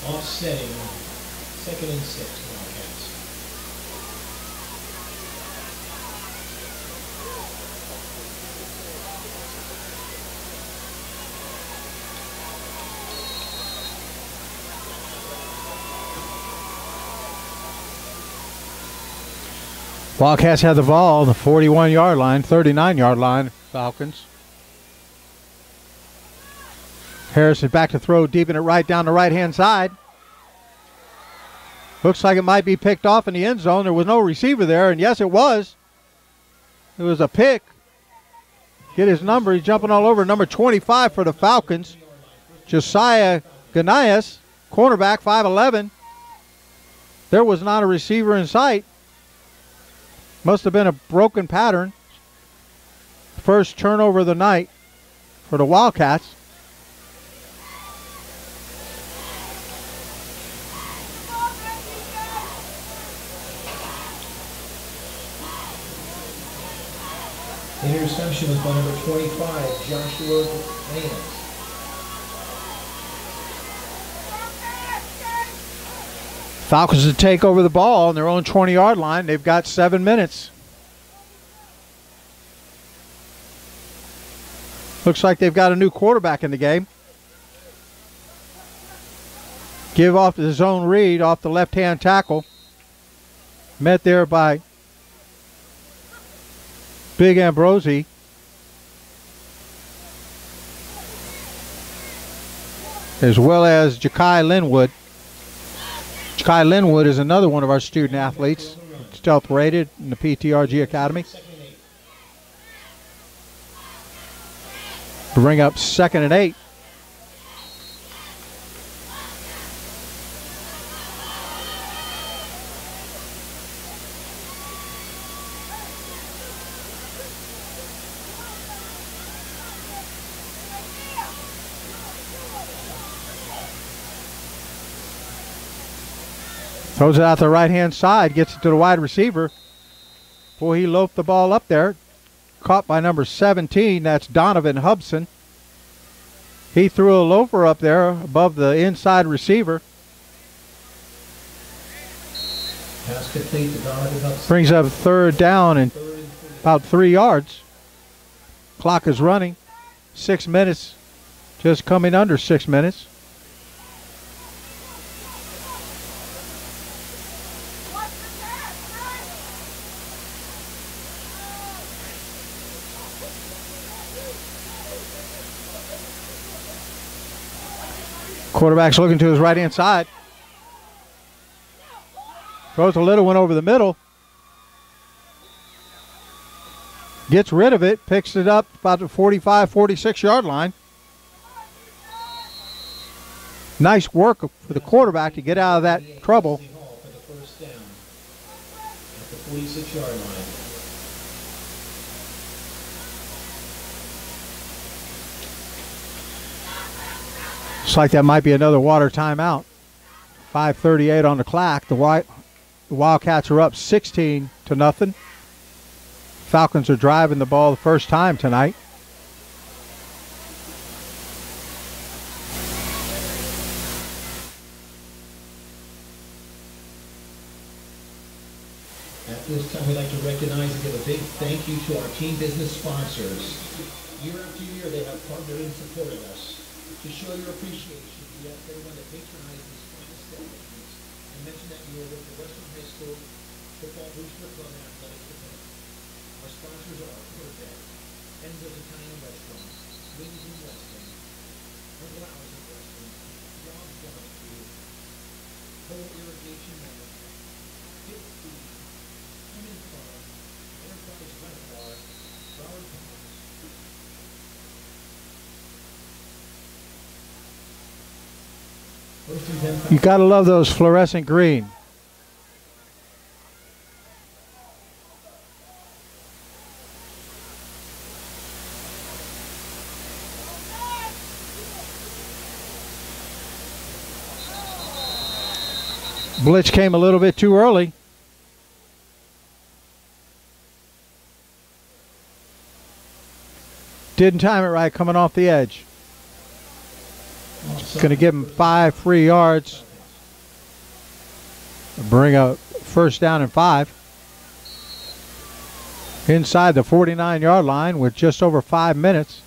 Offsetting, 2nd and 6, Wildcats. Wildcats have the ball, the 41-yard line, 39-yard line, Falcons. Harrison back to throw, deep in it right down the right-hand side. Looks like it might be picked off in the end zone. There was no receiver there, and yes, it was. It was a pick. Get his number. He's jumping all over. Number 25 for the Falcons, Josiah Ganias, cornerback, 5'11". There was not a receiver in sight. Must have been a broken pattern. First turnover of the night for the Wildcats. Interception was by number 25, Joshua Lance. Falcons to take over the ball on their own 20-yard line. They've got 7 minutes. Looks like they've got a new quarterback in the game. Give off the zone read off the left-hand tackle. Met there by Big Ambrosi. As well as Ja'Kai Linwood. Jakai Linwood is another one of our student athletes, stealth rated in the PTRG Academy. Bring up 2nd and 8. Throws it out the right-hand side, gets it to the wide receiver. Boy, he loafed the ball up there. Caught by number 17, that's Donovan Hubson. He threw a loafer up there above the inside receiver. Pass complete to Donovan Hubson. Brings up 3rd down and about 3 yards. Clock is running. 6 minutes, just coming under 6 minutes. Quarterback's looking to his right-hand side. Throws a little one over the middle. Gets rid of it, picks it up about the 45, 46-yard line. Nice work for the quarterback to get out of that trouble. For the first down at the 46-yard line. Looks like that might be another water timeout. 5:38 on the clock. The Wildcats are up 16-0. Falcons are driving the ball the first time tonight. At this time, we'd like to recognize and give a big thank you to our team business sponsors. Year after year, they have partnered and supported us. To show your appreciation, we ask everyone to patronize these fine establishments and mention that you are with the Western High School Football Booster Club and Athletic Department. Our sponsors are Perfect, Enzo's Italian Restaurant, Wings in Weston, Uncle Hours in Weston, Rob's Barbecue, Whole Irrigation Management, Fit Food, Human Farm, Enterprise Rent Bar, Broward Palms. You got to love those fluorescent green. Blitz came a little bit too early. Didn't time it right coming off the edge. Going to give him 5 free yards. Bring a first down and 5. Inside the 49-yard line with just over 5 minutes.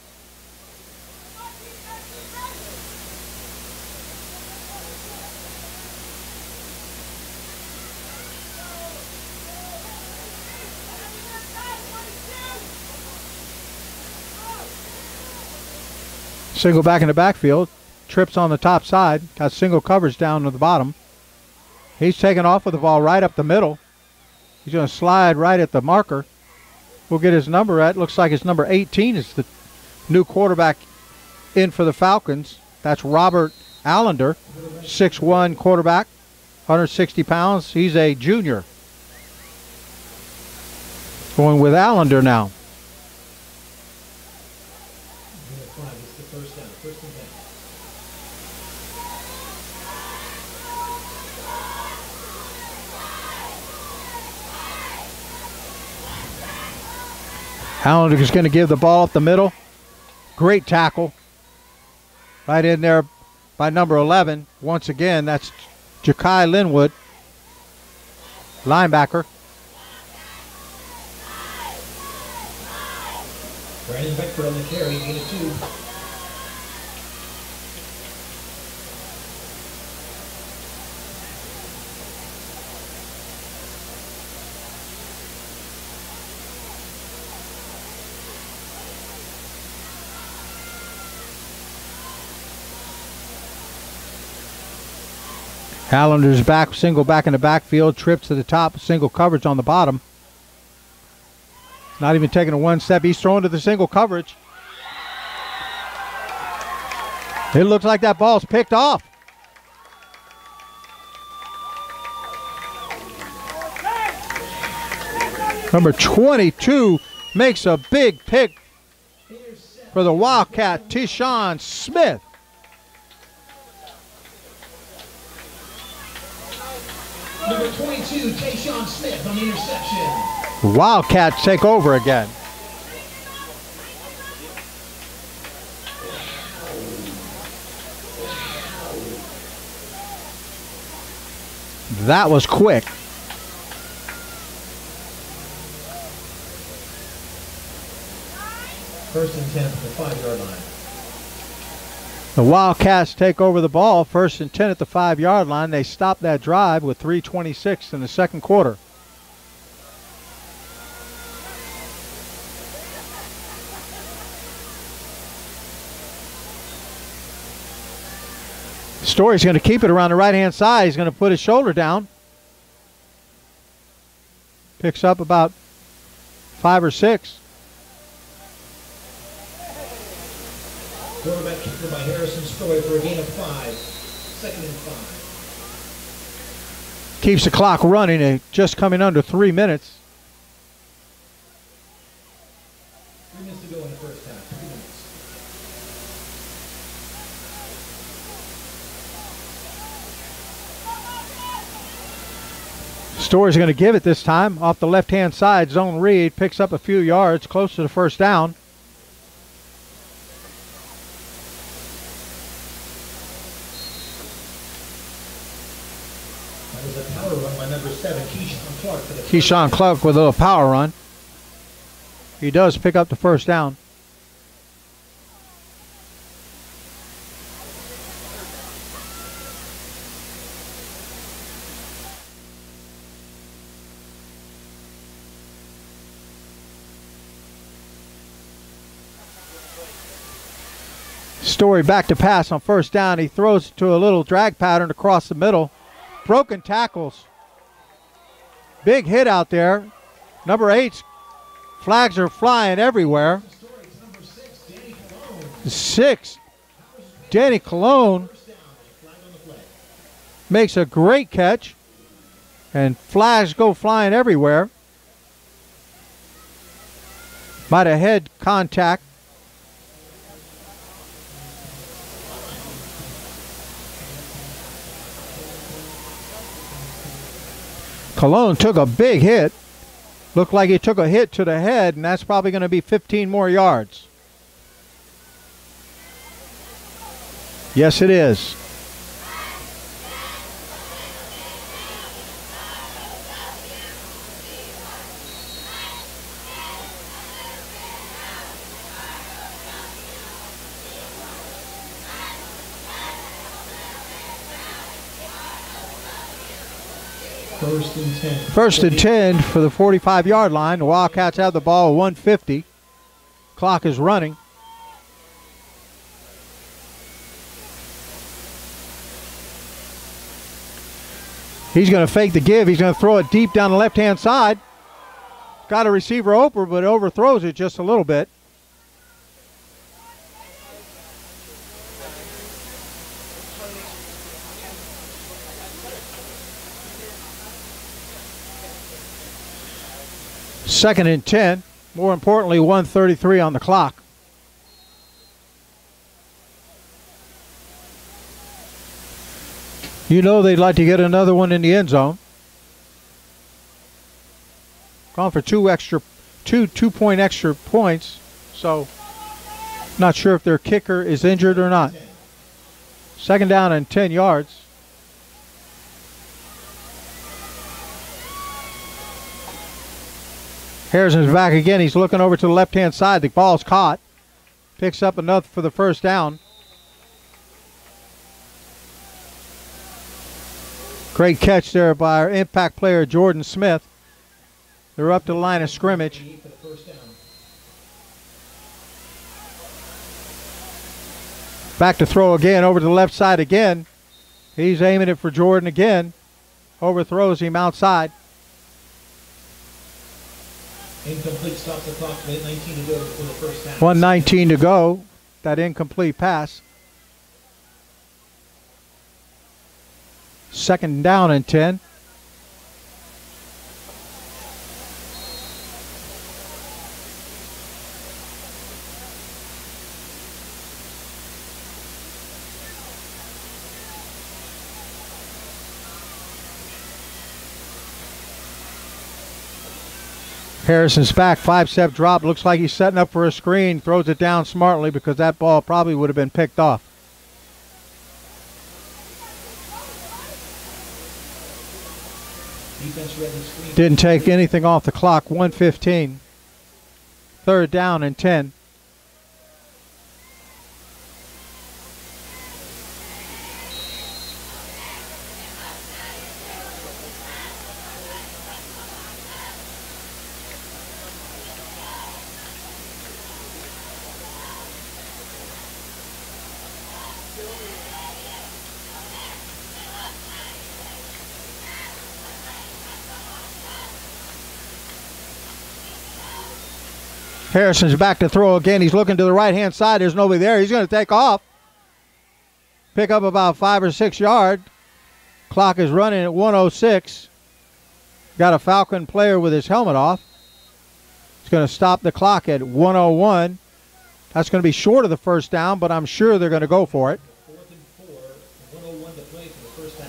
Single back in the backfield. Trips on the top side. Got single coverage down to the bottom. He's taking off with the ball right up the middle. He's going to slide right at the marker. We'll get his number at. Looks like it's number 18 is the new quarterback in for the Falcons. That's Robert Allender, 6'1" quarterback, 160 pounds. He's a junior. Going with Allender now. Allender is going to give the ball up the middle. Great tackle. Right in there by number 11. Once again, that's Jakai Linwood, linebacker. Brandon Beckford on the carry, gain of 2. Hallender's back, single back in the backfield, trips to the top, single coverage on the bottom. Not even taking a one step. He's throwing to the single coverage. It looks like that ball's picked off. Number 22 makes a big pick for the Wildcat, Tyshawn Smith. Number 22, Tyshawn Smith on the interception. Wildcats take over again. That was quick. First and 10 at the 5-yard line. The Wildcats take over the ball, first and 10 at the 5-yard line. They stop that drive with 3:26 in the second quarter. Story's going to keep it around the right-hand side. He's going to put his shoulder down. Picks up about 5 or 6. Quarterback kicker by Harrison Story for a gain of 5. Second and 5. Keeps the clock running at just coming under 3 minutes. 3 minutes to go in the first half. 3 minutes. Story's going to give it this time off the left-hand side. Zone read, picks up a few yards, close to the first down. That was a power run by number 7, Keyshawn Clark. For the Keyshawn Clark with a little power run. He does pick up the first down. Story back to pass on first down. He throws it to a little drag pattern across the middle. Broken tackles. Big hit out there. Number 8's flags are flying everywhere. 6, Danny Colon makes a great catch. And flags go flying everywhere. Might have head contact. Colon took a big hit. Looked like he took a hit to the head, and that's probably going to be 15 more yards. Yes, it is. First and 10. First and 10 for the 45-yard line. The Wildcats have the ball at 1:50. Clock is running. He's going to fake the give. He's going to throw it deep down the left-hand side. Got a receiver open, but overthrows it just a little bit. Second and 10. More importantly, 1:33 on the clock. You know they'd like to get another one in the end zone. Gone for two-point extra points. So, not sure if their kicker is injured or not. Second down and 10 yards. Harrison's back again. He's looking over to the left-hand side. The ball's caught. Picks up enough for the first down. Great catch there by our impact player, Jordan Smith. They're up to the line of scrimmage. Back to throw again, over to the left side again. He's aiming it for Jordan again. Overthrows him outside. Incomplete, stops the clock. 19 to go for the first half. 1:19 to go. That incomplete pass. Second down and 10. Harrison's back, 5-step drop. Looks like he's setting up for a screen. Throws it down smartly because that ball probably would have been picked off. Defense ready, screen. Didn't take anything off the clock. 1:15. Third down and 10. Harrison's back to throw again. He's looking to the right-hand side. There's nobody there. He's going to take off. Pick up about 5 or 6 yards. Clock is running at 1:06. Got a Falcon player with his helmet off. It's going to stop the clock at 1:01. That's going to be short of the first down, but I'm sure they're going to go for it. 4th and 4. 1:01 to play for the first half.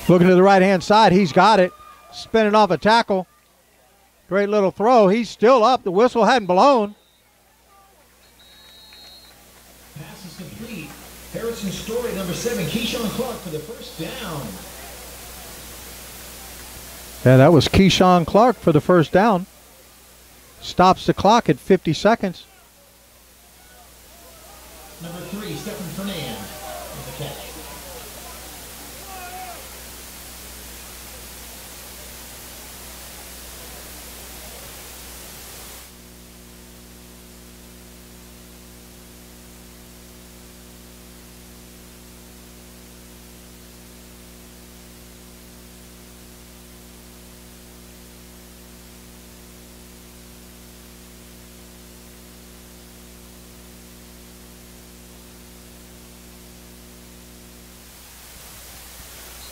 Looking to the right-hand side. He's got it. Spinning off a tackle. Great little throw. He's still up. The whistle hadn't blown. Pass is complete. Harrison Story, number 7, Keyshawn Clark for the first down. Yeah, that was Keyshawn Clark for the first down. Stops the clock at 50 seconds. Number 3, Stephen Fernand with the catch.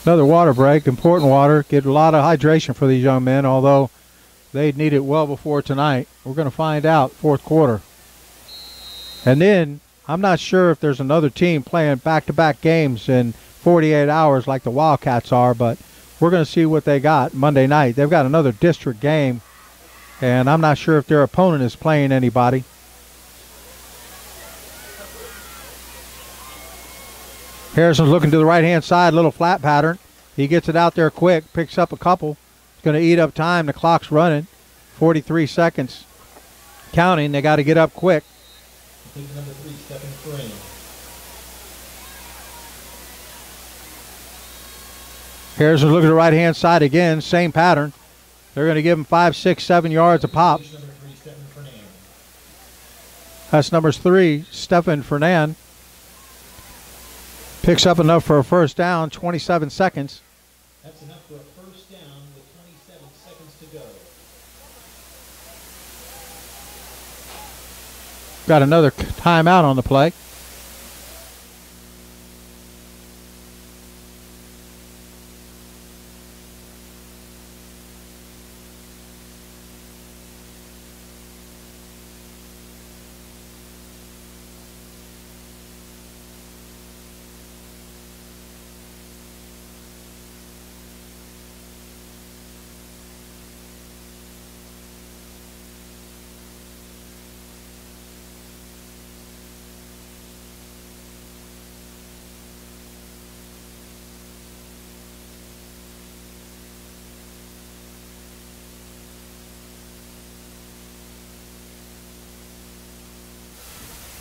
Another water break, important water. Get a lot of hydration for these young men, although they'd need it well before tonight. We're going to find out fourth quarter. And then I'm not sure if there's another team playing back-to-back games in 48 hours like the Wildcats are, but we're going to see what they got Monday night. They've got another district game, and I'm not sure if their opponent is playing anybody. Harrison's looking to the right-hand side, little flat pattern. He gets it out there quick, picks up a couple. It's going to eat up time. The clock's running. 43 seconds. Counting. They got to get up quick. Number 3, Stephen Fernand. Harrison's looking to the right-hand side again. Same pattern. They're going to give him 5, 6, 7 yards a pop. Number 3, Stephen Fernand. That's number 3, Stephen Fernand. Picks up enough for a first down, 27 seconds. That's enough for a first down with 27 to go. Got another timeout on the play.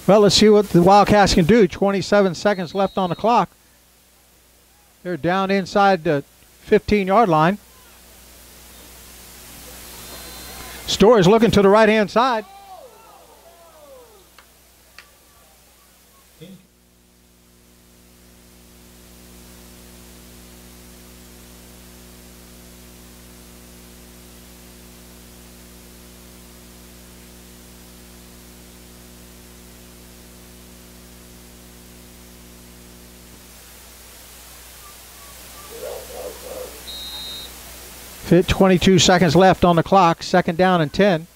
Well, let's see what the Wildcats can do. 27 seconds left on the clock. They're down inside the 15-yard line. Story's looking to the right-hand side. Fit 22 seconds left on the clock. Second down and 10.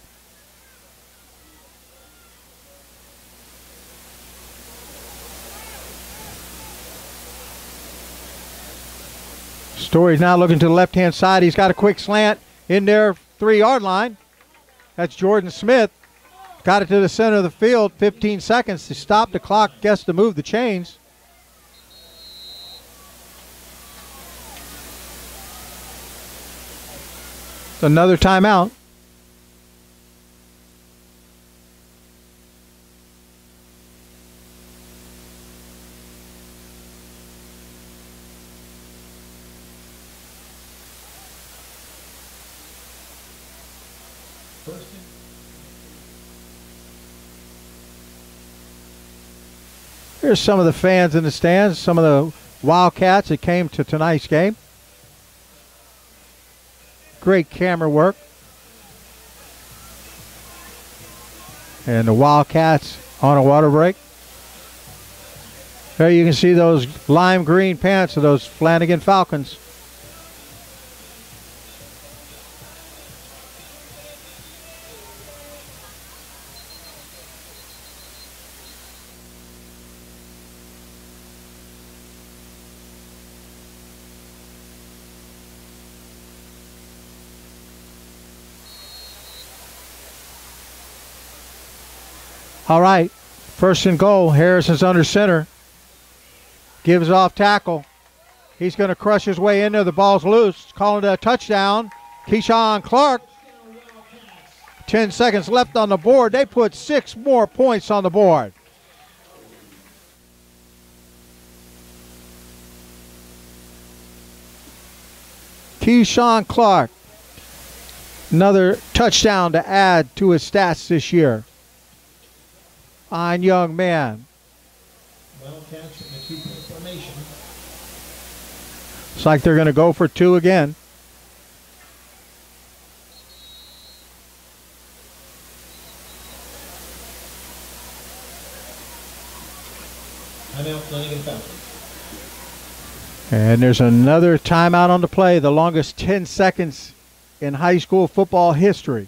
Story's now looking to the left-hand side. He's got a quick slant in their 3-yard line. That's Jordan Smith. Got it to the center of the field. 15 seconds to stop the clock. Guess to move the chains. Another timeout. Here's some of the fans in the stands, some of the Wildcats that came to tonight's game. Great camera work. And the Wildcats on a water break. There you can see those lime green pants of those Flanagan Falcons. All right, first and goal. Harrison's under center. Gives off tackle. He's going to crush his way in there. The ball's loose. Calling it a touchdown. Keyshawn Clark. 10 seconds left on the board. They put 6 more points on the board. Keyshawn Clark. Another touchdown to add to his stats this year. Fine young man. Wildcats in a two-point formation. Looks like they're going to go for 2 again. Timeout, Flanagan Falcons. And there's another timeout on the play, the longest 10 seconds in high school football history.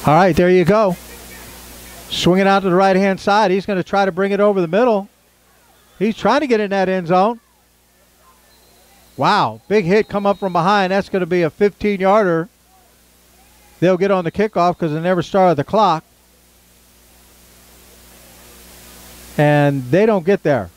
All right, there you go. Swing it out to the right-hand side. He's going to try to bring it over the middle. He's trying to get in that end zone. Wow, big hit come up from behind. That's going to be a 15-yarder. They'll get on the kickoff because they never started the clock. And they don't get there.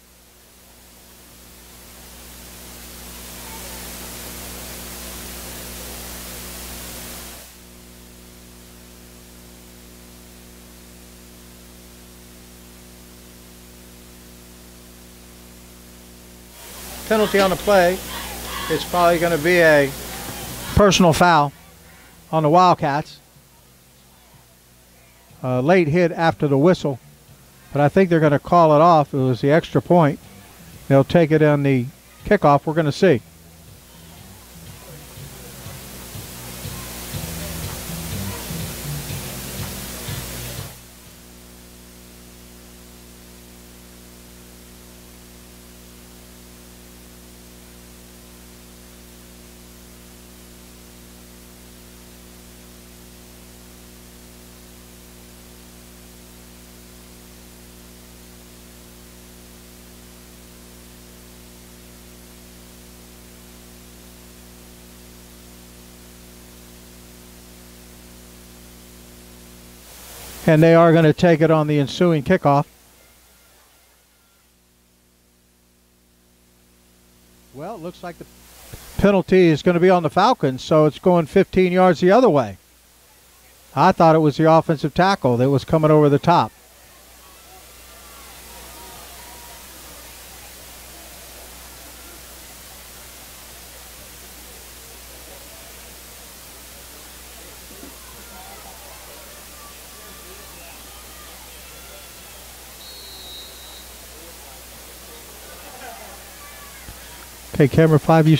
Penalty on the play. It's probably going to be a personal foul on the Wildcats. A late hit after the whistle, but I think they're going to call it off. It was the extra point. They'll take it on the kickoff. We're going to see. And they are going to take it on the ensuing kickoff. Well, it looks like the penalty is going to be on the Falcons, so it's going 15 yards the other way. I thought it was the offensive tackle that was coming over the top. Okay, camera 5, you...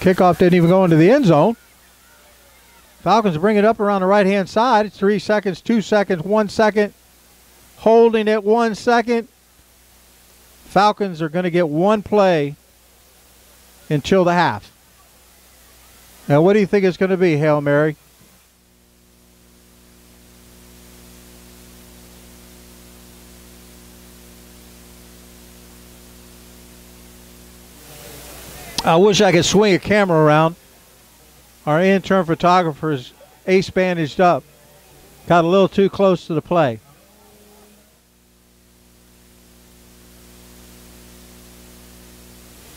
Kickoff didn't even go into the end zone. Falcons bring it up around the right-hand side. 3 seconds, 2 seconds, 1 second. Holding it 1 second. Falcons are going to get one play until the half. Now, what do you think it's going to be, Hail Mary? I wish I could swing a camera around. Our intern photographer's ace bandaged up. Got a little too close to the play.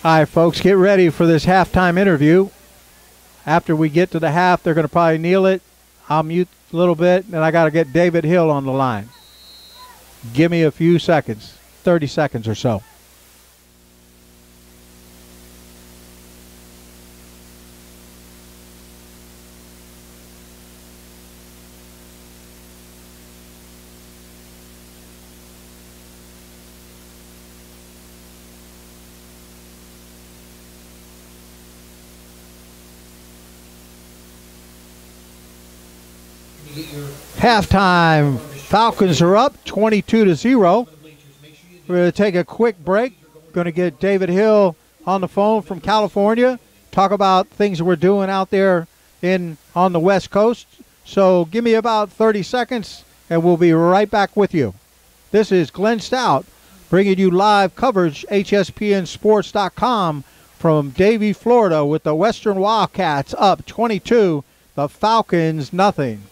All right, folks, get ready for this halftime interview. After we get to the half, they're going to probably kneel it. I'll mute a little bit, and I got to get David Hill on the line. Give me a few seconds, 30 seconds or so. Halftime, Falcons are up 22-0. We're going to take a quick break. Going to get David Hill on the phone from California, talk about things we're doing out there on the West Coast. So give me about 30 seconds, and we'll be right back with you. This is Glenn Stout bringing you live coverage, HSPNsports.com from Davie, Florida, with the Western Wildcats up 22, the Falcons nothing.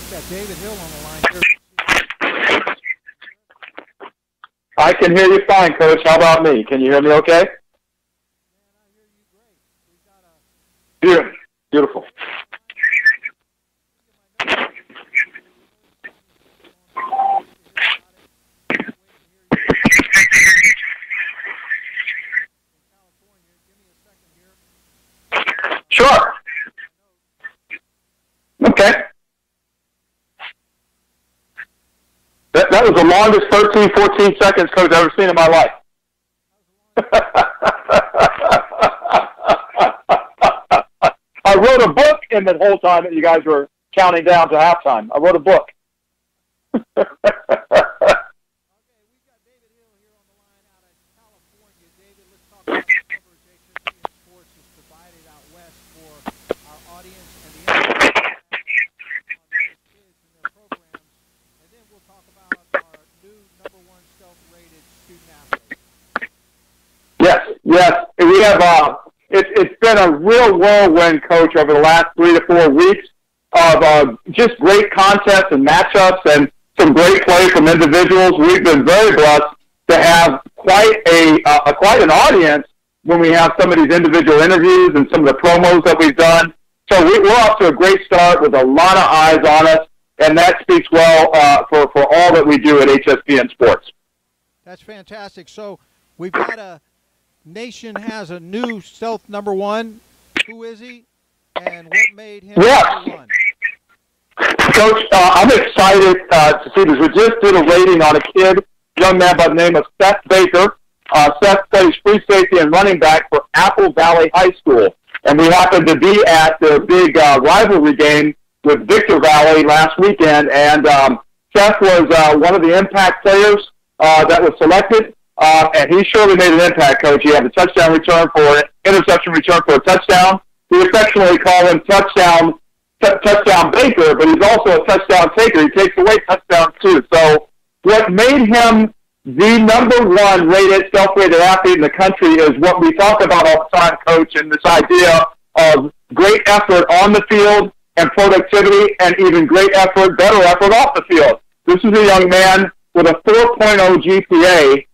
got David Hill on the line here. I can hear you fine, Coach. How about me? Can you hear me okay? Beautiful. Sure. Okay. That was the longest 13, 14 seconds Coach I've ever seen in my life. I wrote a book in the whole time that you guys were counting down to halftime. I wrote a book. Yes. We have. It's been a real whirlwind, Coach, over the last 3 to 4 weeks of just great contests and matchups and some great play from individuals. We've been very blessed to have quite an audience when we have some of these individual interviews and some of the promos that we've done. So we're off to a great start with a lot of eyes on us, and that speaks well for all that we do at HSPN Sports. That's fantastic. So we've got a Nation has a new stealth number one. Who is he, and what made him number one? Coach, I'm excited to see this. We just did a rating on a kid, young man by the name of Seth Baker. Seth plays free safety and running back for Apple Valley High School, and we happened to be at the big rivalry game with Victor Valley last weekend, and Seth was one of the impact players that was selected. And he surely made an impact, Coach. He had a touchdown return for interception return for a touchdown. We affectionately call him touchdown Baker, but he's also a touchdown taker. He takes away touchdowns too. So what made him the number one rated, self-rated athlete in the country is what we talk about all the time, Coach, and this idea of great effort on the field and productivity, and even great effort, better effort off the field. This is a young man with a 4.0 GPA.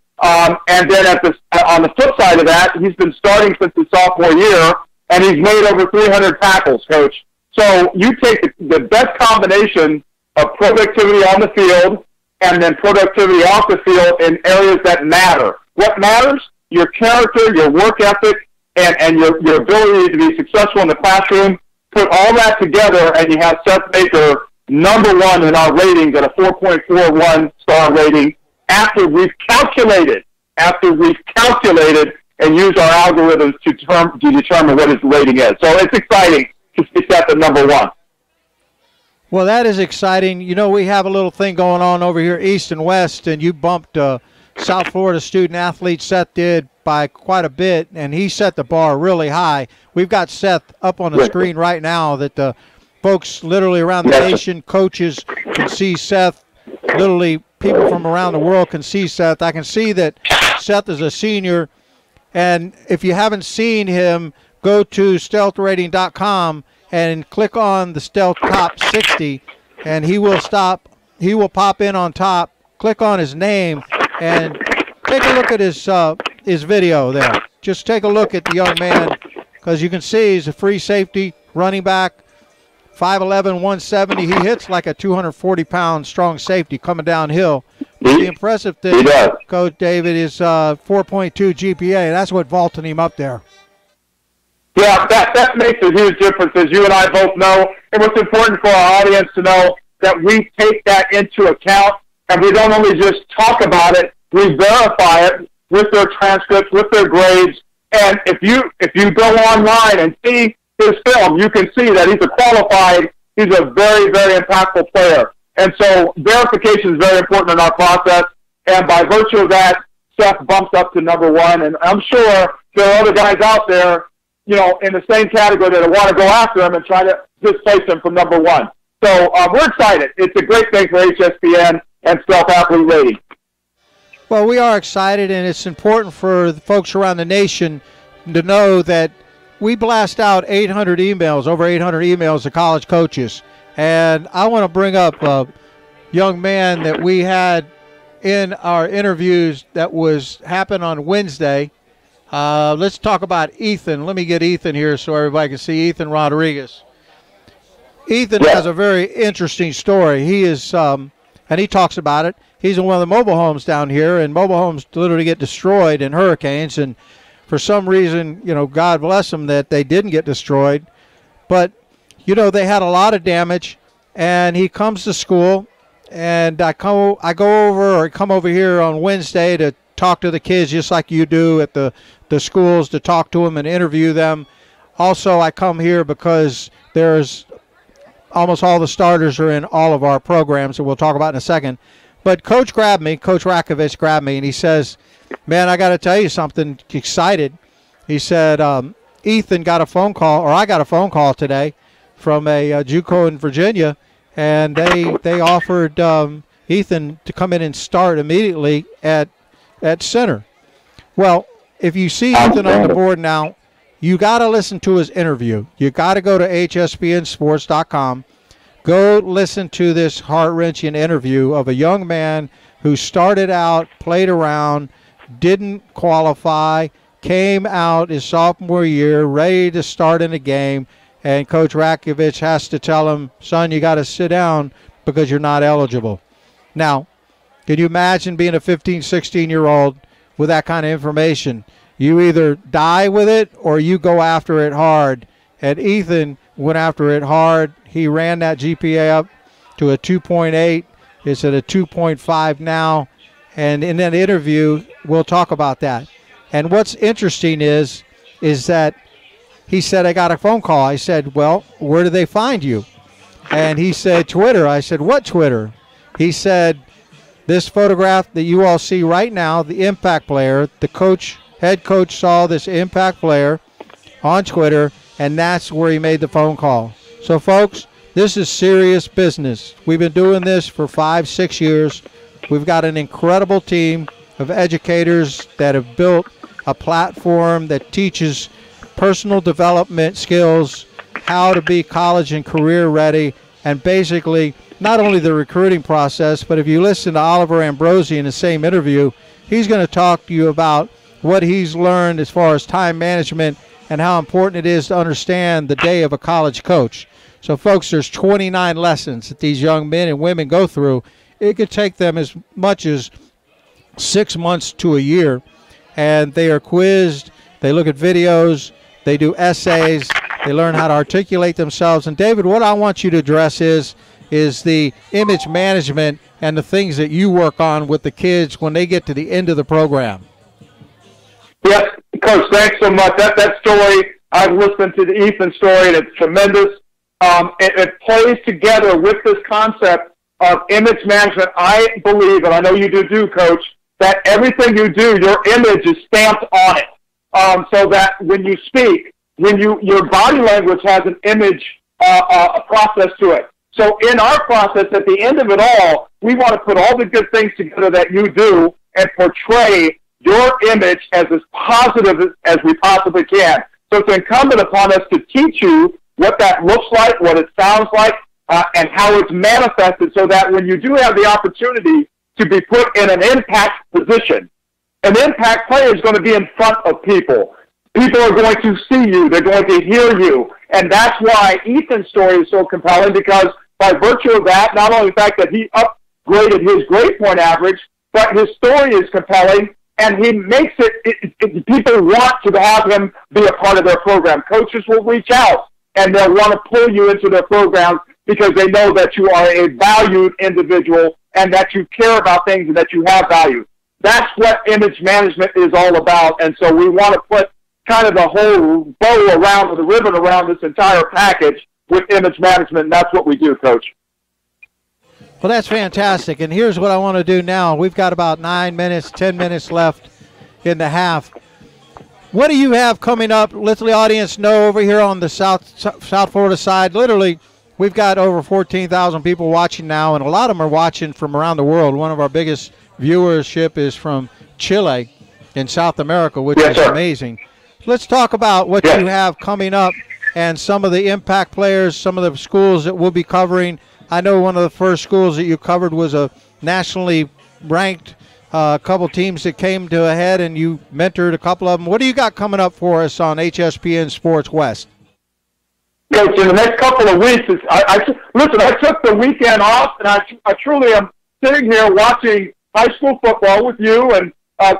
And then on the flip side of that, he's been starting since his sophomore year, and he's made over 300 tackles, Coach. So you take the best combination of productivity on the field and then productivity off the field in areas that matter. What matters? Your character, your work ethic, and your ability to be successful in the classroom. Put all that together, and you have Seth Baker number one in our ratings at a 4.41 star rating. After we've calculated and used our algorithms to determine what his rating is. So it's exciting to see Seth at number one. Well, that is exciting. You know, we have a little thing going on over here, East and West, and you bumped South Florida student athlete Seth did by quite a bit, and he set the bar really high. We've got Seth up on the screen right now that the folks literally around the nation, coaches, can see Seth. Literally, people from around the world can see Seth. I can see that Seth is a senior, and if you haven't seen him, go to stealthrating.com and click on the Stealth Top 60, and he will pop in on top. Click on his name and take a look at his video there. Just take a look at the young man, because you can see he's a free safety, running back, 5'11", 170. He hits like a 240-pound strong safety coming downhill. But the impressive thing, Coach David, is 4.2 GPA. That's what vaulted him up there. Yeah, that makes a huge difference, as you and I both know. And what's important for our audience to know, that we take that into account, and we don't only just talk about it, we verify it with their transcripts, with their grades. And if you go online and see his film, you can see that he's a very, very impactful player. And so verification is very important in our process. And by virtue of that, Seth bumps up to number one. And I'm sure there are other guys out there, you know, in the same category that want to go after him and try to displace him from number one. So we're excited. It's a great thing for HSPN and Stealth Athlete Rating. Well, we are excited, and it's important for the folks around the nation to know that we blast out 800 emails, over 800 emails to college coaches. And I want to bring up a young man that we had in our interviews that happened on Wednesday. Let's talk about Ethan. Let me get Ethan here so everybody can see Ethan Rodriguez. Ethan has a very interesting story. He is, and he talks about it. He's in one of the mobile homes down here, and mobile homes literally get destroyed in hurricanes. And for some reason, God bless them that they didn't get destroyed. But, they had a lot of damage. And he comes to school, and I come over here on Wednesday to talk to the kids just like you do at the schools, to talk to them and interview them. Also, I come here because there's almost all the starters are in all of our programs that we'll talk about in a second. But Coach Rakovich grabbed me, and he says, man, I got to tell you something excited. He said, Ethan got a phone call, or I got a phone call today from a JUCO in Virginia, and they offered Ethan to come in and start immediately at center. Well, if you see Ethan on the board now, you got to listen to his interview. You got to go to hspnsports.com. Go listen to this heart-wrenching interview of a young man who started out, played around, didn't qualify, came out his sophomore year, ready to start in a game, and Coach Rakovich has to tell him, son, you got to sit down because you're not eligible. Now, can you imagine being a 15, 16-year-old with that kind of information? You either die with it or you go after it hard. And Ethan went after it hard. He ran that GPA up to a 2.8. It's at a 2.5 now. And in that interview, we'll talk about that. And what's interesting is that he said, I got a phone call. I said, well, where did they find you? And he said, Twitter. I said, what Twitter? He said, this photograph that you all see right now, the impact player, head coach saw this impact player on Twitter, and that's where he made the phone call. So, folks, this is serious business. We've been doing this for 5-6 years. We've got an incredible team of educators that have built a platform that teaches personal development skills, how to be college and career ready, and basically not only the recruiting process, but if you listen to Oliver Ambrosi in the same interview, he's going to talk to you about what he's learned as far as time management and how important it is to understand the day of a college coach. So, folks, there's 29 lessons that these young men and women go through. It could take them as much as 6 months to a year, and they are quizzed, they look at videos, they do essays, they learn how to articulate themselves. And, David, what I want you to address is the image management and the things that you work on with the kids when they get to the end of the program. Yes, Coach, thanks so much. That story, I've listened to the Ethan story, and it's tremendous. It plays together with this concept of image management. I believe, and I know you do, Coach, that everything you do, your image is stamped on it. So that when you speak, your body language has an image process to it. So in our process, at the end of it all, we want to put all the good things together that you do and portray your image as positive as we possibly can. So it's incumbent upon us to teach you what that looks like, what it sounds like, and how it's manifested, so that when you do have the opportunity to be put in an impact position, an impact player is going to be in front of people. People are going to see you. They're going to hear you. And that's why Ethan's story is so compelling, because by virtue of that, not only the fact that he upgraded his grade point average, but his story is compelling, and he makes it people want to have him be a part of their program. Coaches will reach out, and they'll want to pull you into their programs because they know that you are a valued individual and that you care about things and that you have value. That's what image management is all about. And so we want to put kind of the whole bow around, or the ribbon around this entire package with image management, and that's what we do, Coach. Well, that's fantastic. And here's what I want to do now. We've got about 9 minutes, 10 minutes left in the half. What do you have coming up? Let the audience know over here on the South Florida side. Literally, we've got over 14,000 people watching now, and a lot of them are watching from around the world. One of our biggest viewership is from Chile in South America, which is amazing. Let's talk about what you have coming up and some of the impact players, some of the schools that we'll be covering. I know one of the first schools that you covered was a nationally ranked couple teams that came to a head, and you mentored a couple of them. What do you got coming up for us on HSPN Sports West? Coach, in the next couple of weeks, listen, I took the weekend off, and I truly am sitting here watching high school football with you and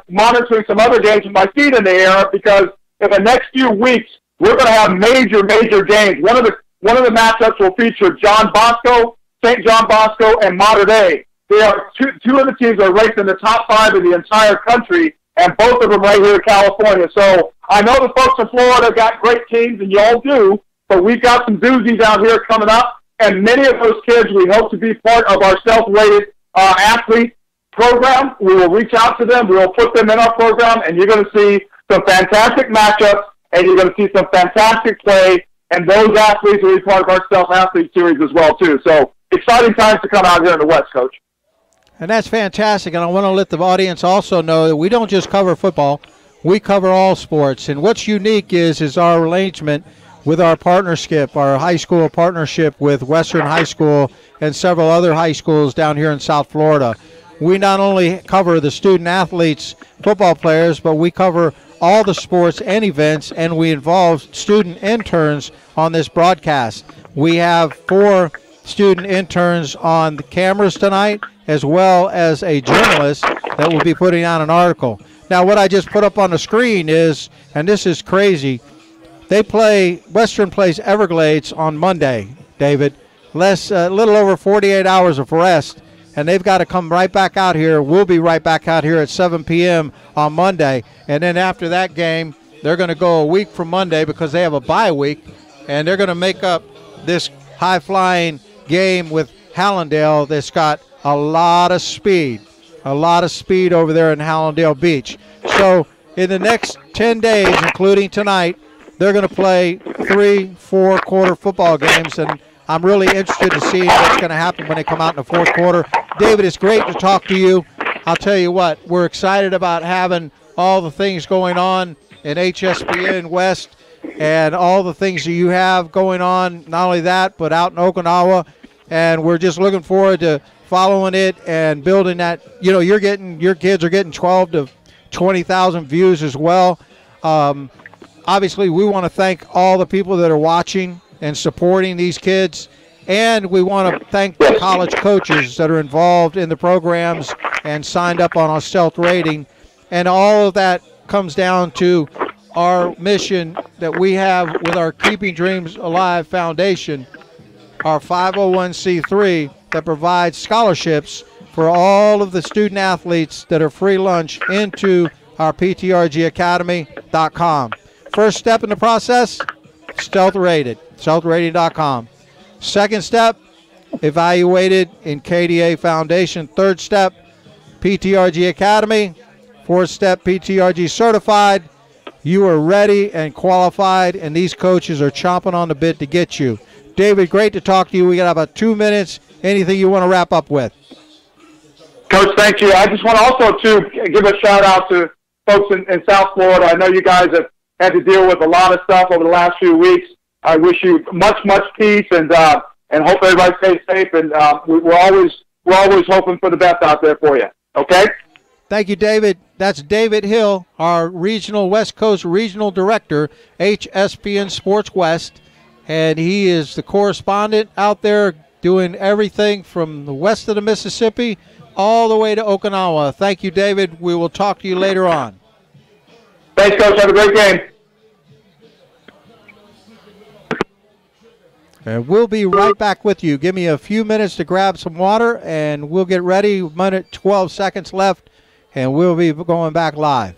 monitoring some other games with my feet in the air, because in the next few weeks, we're going to have major games. One of the matchups will feature John Bosco, St. John Bosco, and Mater Dei. They are two of the teams are ranked in the top 5 of the entire country, and both of them right here in California. So I know the folks in Florida got great teams, and you all do, but we've got some doozies out here coming up, and many of those kids we hope to be part of our self-rated athlete program. We will reach out to them. We will put them in our program, and you're going to see some fantastic matchups, and you're going to see some fantastic play, and those athletes will be part of our self-athlete series as well, too. So exciting times to come out here in the West, Coach. And that's fantastic, and I want to let the audience also know that we don't just cover football, we cover all sports. And what's unique is our arrangement with our partnership, our high school partnership with Western High School and several other high schools down here in South Florida. We not only cover the student athletes, football players, but we cover all the sports and events, and we involve student interns on this broadcast. We have 4 student interns on the cameras tonight, as well as a journalist that will be putting out an article. Now, what I just put up on the screen is, and this is crazy, Western plays Everglades on Monday, David. Little over 48 hours of rest, and they've got to come right back out here. We'll be right back out here at 7 p.m. on Monday, and then after that game, they're going to go a week from Monday because they have a bye week, and they're going to make up this high-flying game with Hallandale that's got a lot of speed over there in Hallandale Beach. So in the next 10 days, including tonight, they're going to play 3-4 quarter football games, and I'm really interested to see what's going to happen when they come out in the fourth quarter. David, it's great to talk to you. I'll tell you what, we're excited about having all the things going on in HSPN West and all the things that you have going on, not only that, but out in Okinawa, and we're just looking forward to following it and building that. You know, your kids are getting 12 to 20,000 views as well. Obviously, we want to thank all the people that are watching and supporting these kids, and we want to thank the college coaches that are involved in the programs and signed up on our stealth rating. And all of that comes down to our mission that we have with our Keeping Dreams Alive Foundation, our 501c3 that provides scholarships for all of the student athletes that are free lunch into our ptrgacademy.com. First step in the process, stealth rated, stealthrating.com. Second step, evaluated in KDA Foundation. Third step, PTRG Academy. Fourth step, PTRG certified. You are ready and qualified, and these coaches are chomping on the bit to get you. David, great to talk to you. We got about 2 minutes. Anything you want to wrap up with? Coach, thank you. I just want to also to give a shout out to folks in South Florida. I know you guys have had to deal with a lot of stuff over the last few weeks. I wish you much peace and hope everybody stays safe. And we're always hoping for the best out there for you. Okay. Thank you, David. That's David Hill, our regional West Coast regional director, HSPN Sports West, and he is the correspondent out there doing everything from the west of the Mississippi all the way to Okinawa. Thank you, David. We will talk to you later on. Thanks, Coach. Have a great game. And we'll be right back with you. Give me a few minutes to grab some water, and we'll get ready. 12 seconds left, and we'll be going back live.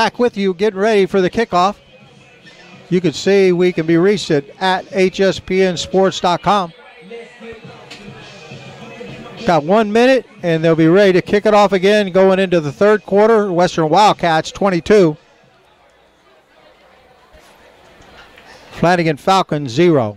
back with you, getting ready for the kickoff. You can see we can be reached at hspnsports.com. Got 1 minute, and they'll be ready to kick it off again going into the third quarter. Western Wildcats 22. Flanagan Falcons 0.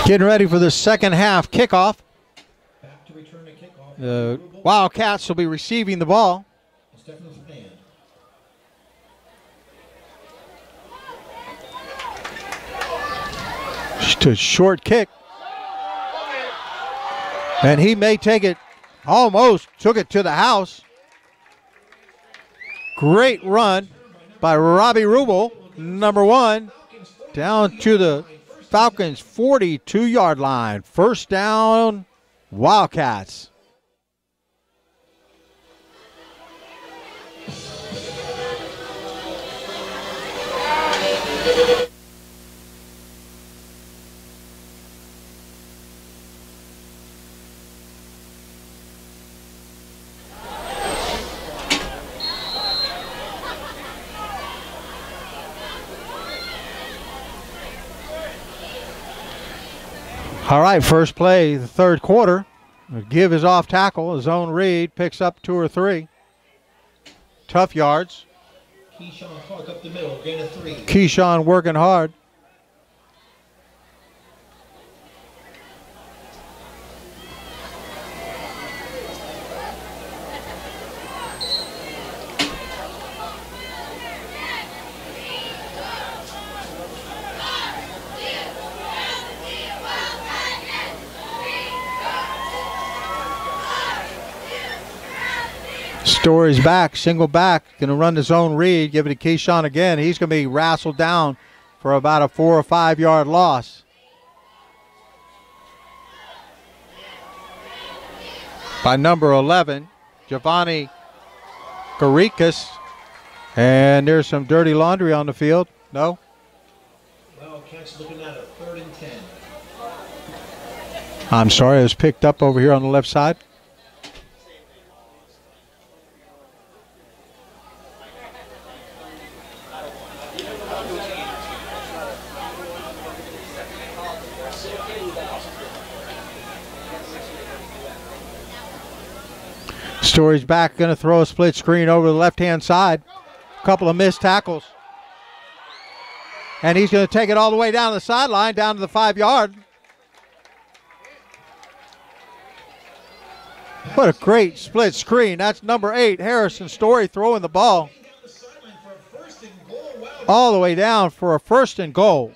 Getting ready for the second half kickoff. Back to return the kickoff. The Wildcats will be receiving the ball. Just a short kick. And he may take it, almost took it to the house. Great run by Robbie Rubel, number 1, down to the Falcons 42-yard line. First down, Wildcats. All right, first play, the third quarter. Give his off tackle. His own read picks up 2 or 3. Tough yards. Keyshawn Clark up the middle, gain of 3. Keyshawn working hard. Story's back, single back, going to run his own read, give it to Keyshawn again. He's going to be wrestled down for about a 4 or 5 yard loss. By number 11, Giovanni Garikas. And there's some dirty laundry on the field. No? Wildcats looking at a 3rd and 10. I'm sorry, it was picked up over here on the left side. Story's back, going to throw a split screen over the left-hand side. A couple of missed tackles. And he's going to take it all the way down the sideline, down to the 5 yard. What a great split screen. That's number 8, Harrison Story, throwing the ball all the way down for a 1st and goal.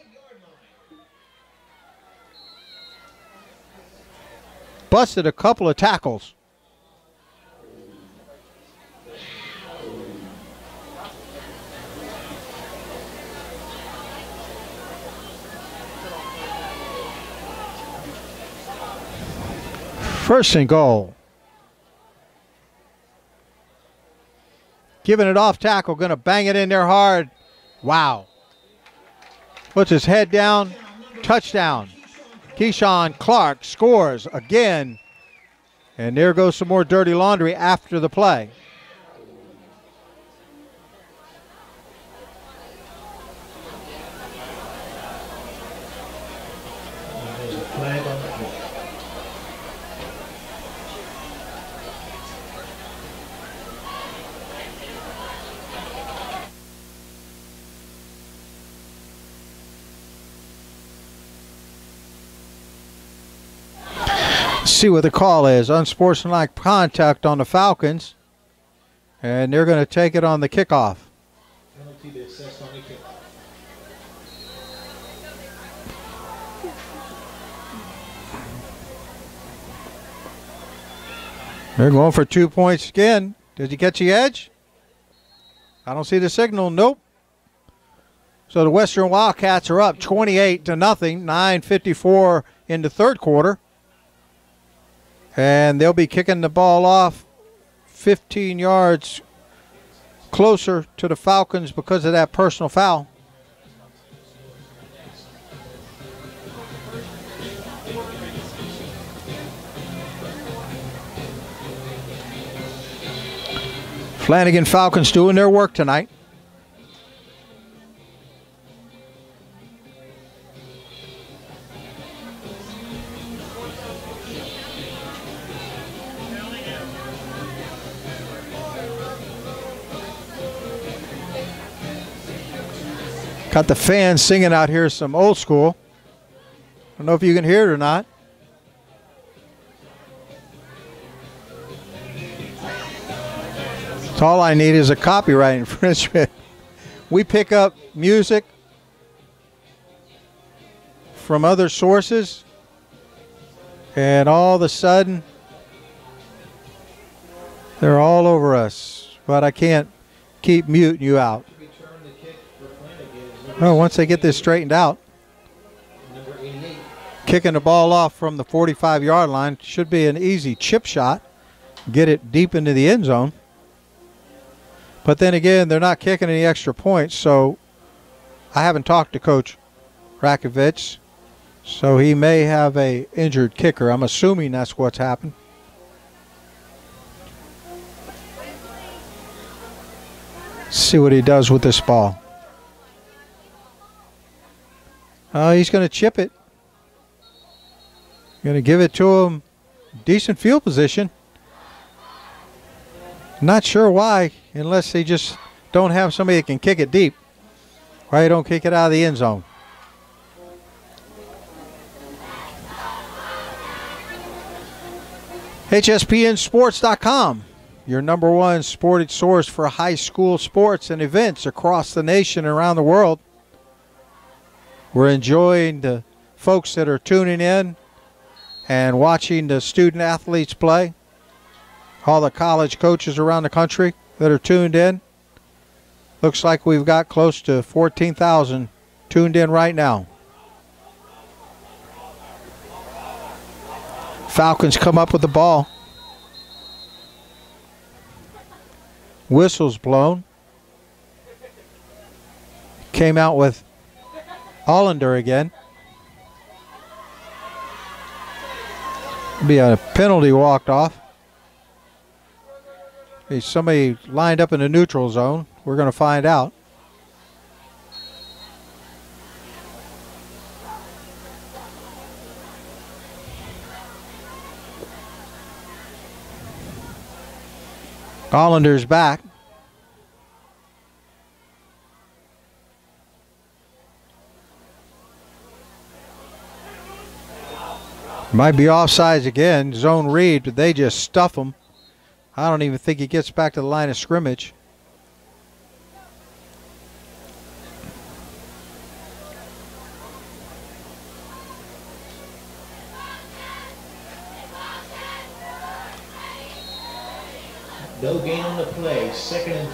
Busted a couple of tackles. First and goal. Giving it off tackle, going to bang it in there hard. Wow. Puts his head down. Touchdown. Keyshawn Clark scores again. And there goes some more dirty laundry after the play. There's a flag on the field. See what the call is. Unsportsmanlike contact on the Falcons. And they're going to take it on the kickoff. Penalty to assess on the kickoff. They're going for 2 points again. Did he catch the edge? I don't see the signal. Nope. So the Western Wildcats are up 28-0. 9:54 in the third quarter. And they'll be kicking the ball off 15 yards closer to the Falcons because of that personal foul. Flanagan Falcons doing their work tonight. Got the fans singing out here some old school. I don't know if you can hear it or not. All I need is a copyright infringement. We pick up music from other sources, and all of a sudden, they're all over us. But I can't keep muting you out. Oh, once they get this straightened out, kicking the ball off from the 45-yard line should be an easy chip shot. Get it deep into the end zone. But then again, they're not kicking any extra points, so I haven't talked to Coach Rakovich, so he may have a injured kicker. I'm assuming that's what's happened. See what he does with this ball. He's going to chip it. Going to give it to him. Decent field position. Not sure why, unless they just don't have somebody that can kick it deep. Why you don't kick it out of the end zone. HSPNsports.com, your #1 sporting source for high school sports and events across the nation and around the world. We're enjoying the folks that are tuning in and watching the student athletes play. All the college coaches around the country that are tuned in. Looks like we've got close to 14,000 tuned in right now. Falcons come up with the ball. Whistles blown. Came out with Hollander again. Be a penalty walked off. Somebody lined up in the neutral zone. We're going to find out. Hollander's back. Might be offsides again. Zone read, but they just stuff him. I don't even think he gets back to the line of scrimmage. No gain on the play, 2nd and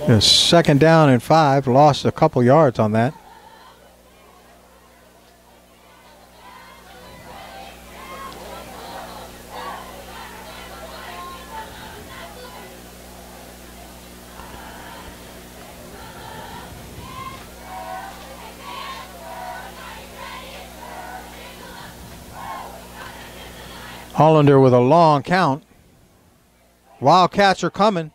5. Second down and 5. Lost a couple yards on that. Hollander with a long count. Wildcats are coming.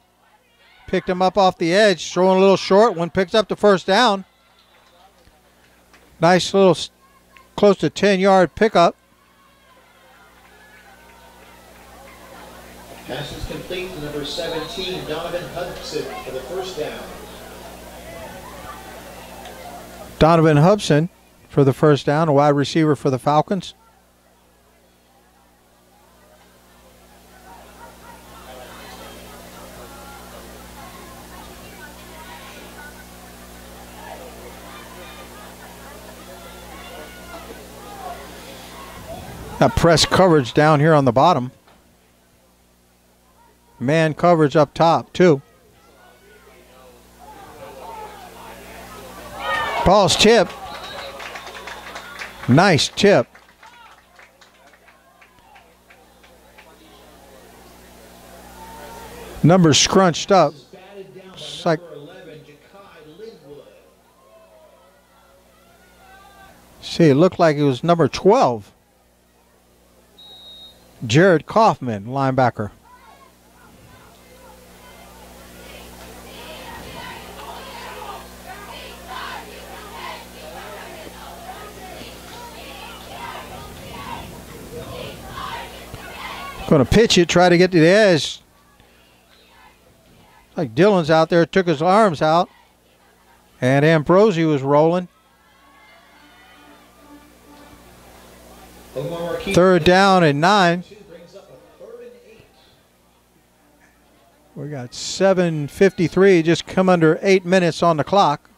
Picked him up off the edge, throwing a little short one, picks up the first down. Nice little close to 10-yard pickup. Pass is complete to number 17, Donovan Hudson for the first down. Donovan Hudson for the first down, a wide receiver for the Falcons. Got press coverage down here on the bottom. Man coverage up top, too. Ball's tip. Nice tip. Numbers scrunched up. It's like, see, it looked like it was number 12. Jared Kaufman, linebacker. Going to pitch it, try to get to the edge. Like Dylan's out there, took his arms out. And Ambrosi was rolling. Third down and 9. We got 7:53, just come under 8 minutes on the clock.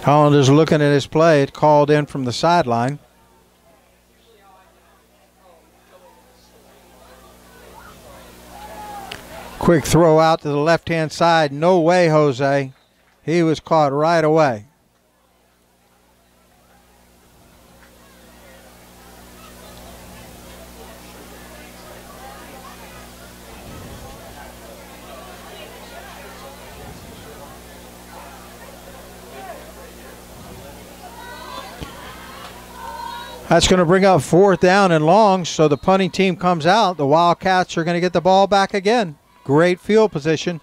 Holland is looking at his play. It called in from the sideline. Quick throw out to the left-hand side. No way, Jose. He was caught right away. That's going to bring up 4th down and long, so the punting team comes out. The Wildcats are going to get the ball back again. Great field position.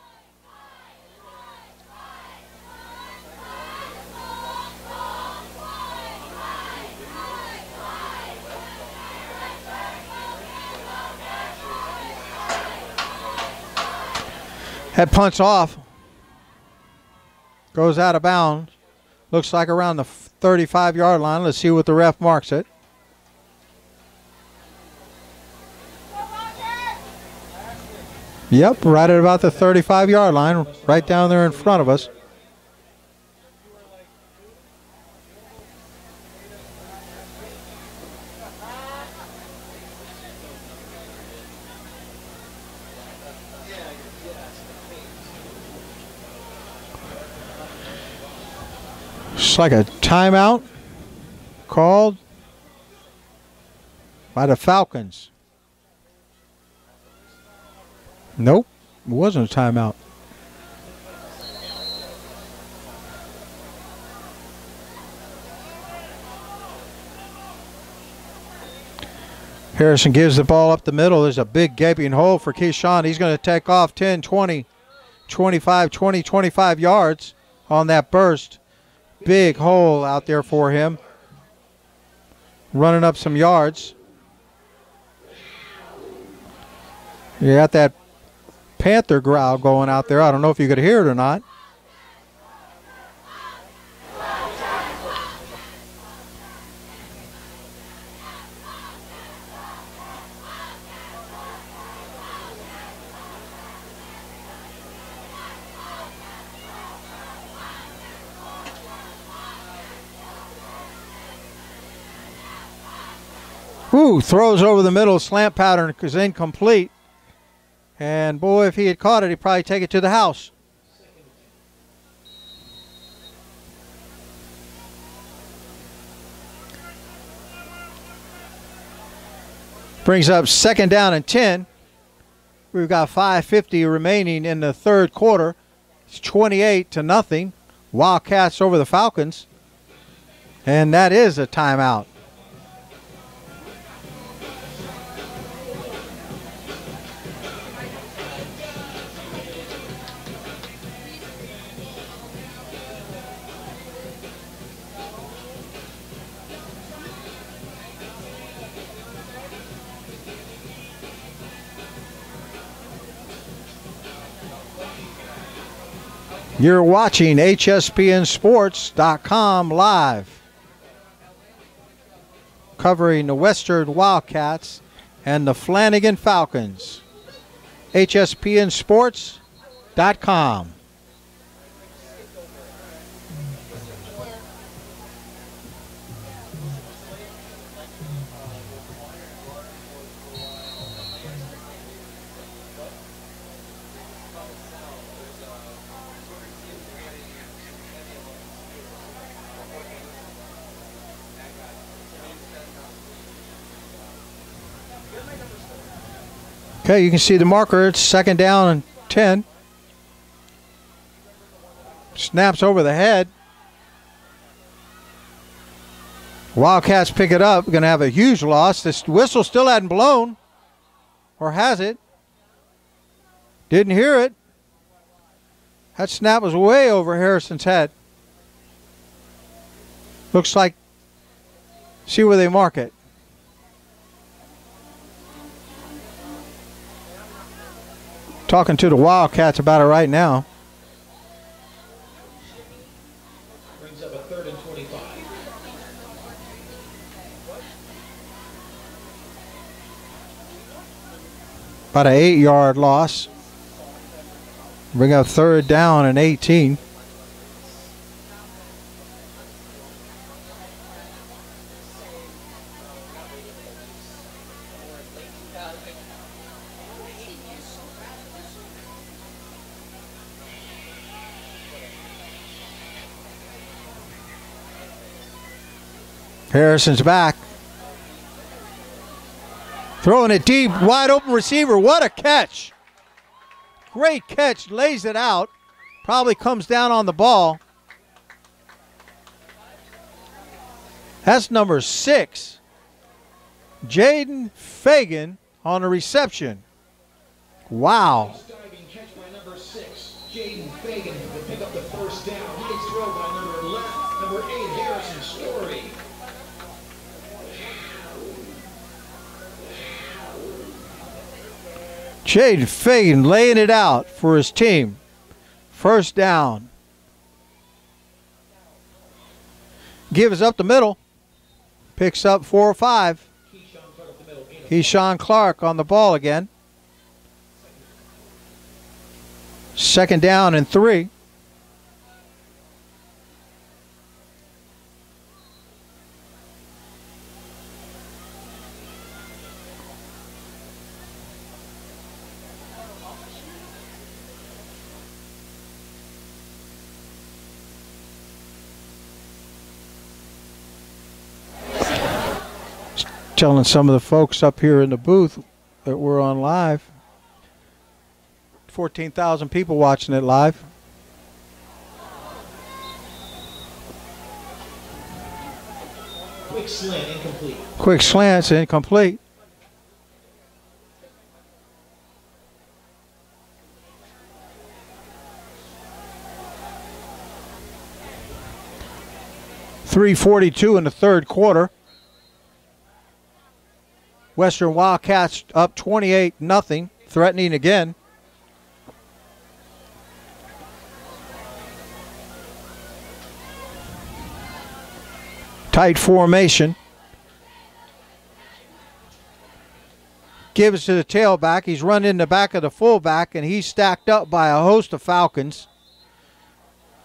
Head punts off. Goes out of bounds. Looks like around the 35-yard line. Let's see what the ref marks it. Yep, right at about the 35-yard line, right down there in front of us. It's like a timeout called by the Falcons. Nope, it wasn't a timeout. Harrison gives the ball up the middle. There's a big gaping hole for Keyshawn. He's going to take off 10, 20, 25, 20, 25 yards on that burst. Big hole out there for him. Running up some yards. You got that Panther growl going out there. I don't know if you could hear it or not. Ooh, throws over the middle, slant pattern is incomplete. And boy, if he had caught it, he'd probably take it to the house. Brings up 2nd down and 10. We've got 5:50 remaining in the 3rd quarter. It's 28-0. Wildcats over the Falcons. And that is a timeout. You're watching HSPNsports.com live. covering the Western Wildcats and the Flanagan Falcons. HSPNsports.com. Okay, you can see the marker. It's 2nd down and 10. Snaps over the head. Wildcats pick it up. Going to have a huge loss. This whistle still hadn't blown. Or has it? Didn't hear it. That snap was way over Harrison's head. Looks like, see where they mark it. Talking to the Wildcats about it right now. Brings up a 3rd and 25. About an 8-yard loss. Bring up 3rd down and 18. Harrison's back. Throwing it deep, wide open receiver. What a catch. Great catch, lays it out. Probably comes down on the ball. That's number 6. Jaden Fagan on the reception. Wow. Diving catch by number 6. Jaden Fagan will pick up the 1st down. Nice throw by number 8, Harrison Story. Jaden Fagan laying it out for his team. 1st down. Gives up the middle. Picks up 4 or 5. Keyshawn Clark on the ball again. 2nd down and 3. Telling some of the folks up here in the booth that we're on live. 14,000 people watching it live. Quick slant, incomplete. Quick slant's incomplete. .342 in the 3rd quarter. Western Wildcats up 28-0, threatening again. Tight formation. Gives to the tailback. He's run in the back of the fullback, and he's stacked up by a host of Falcons.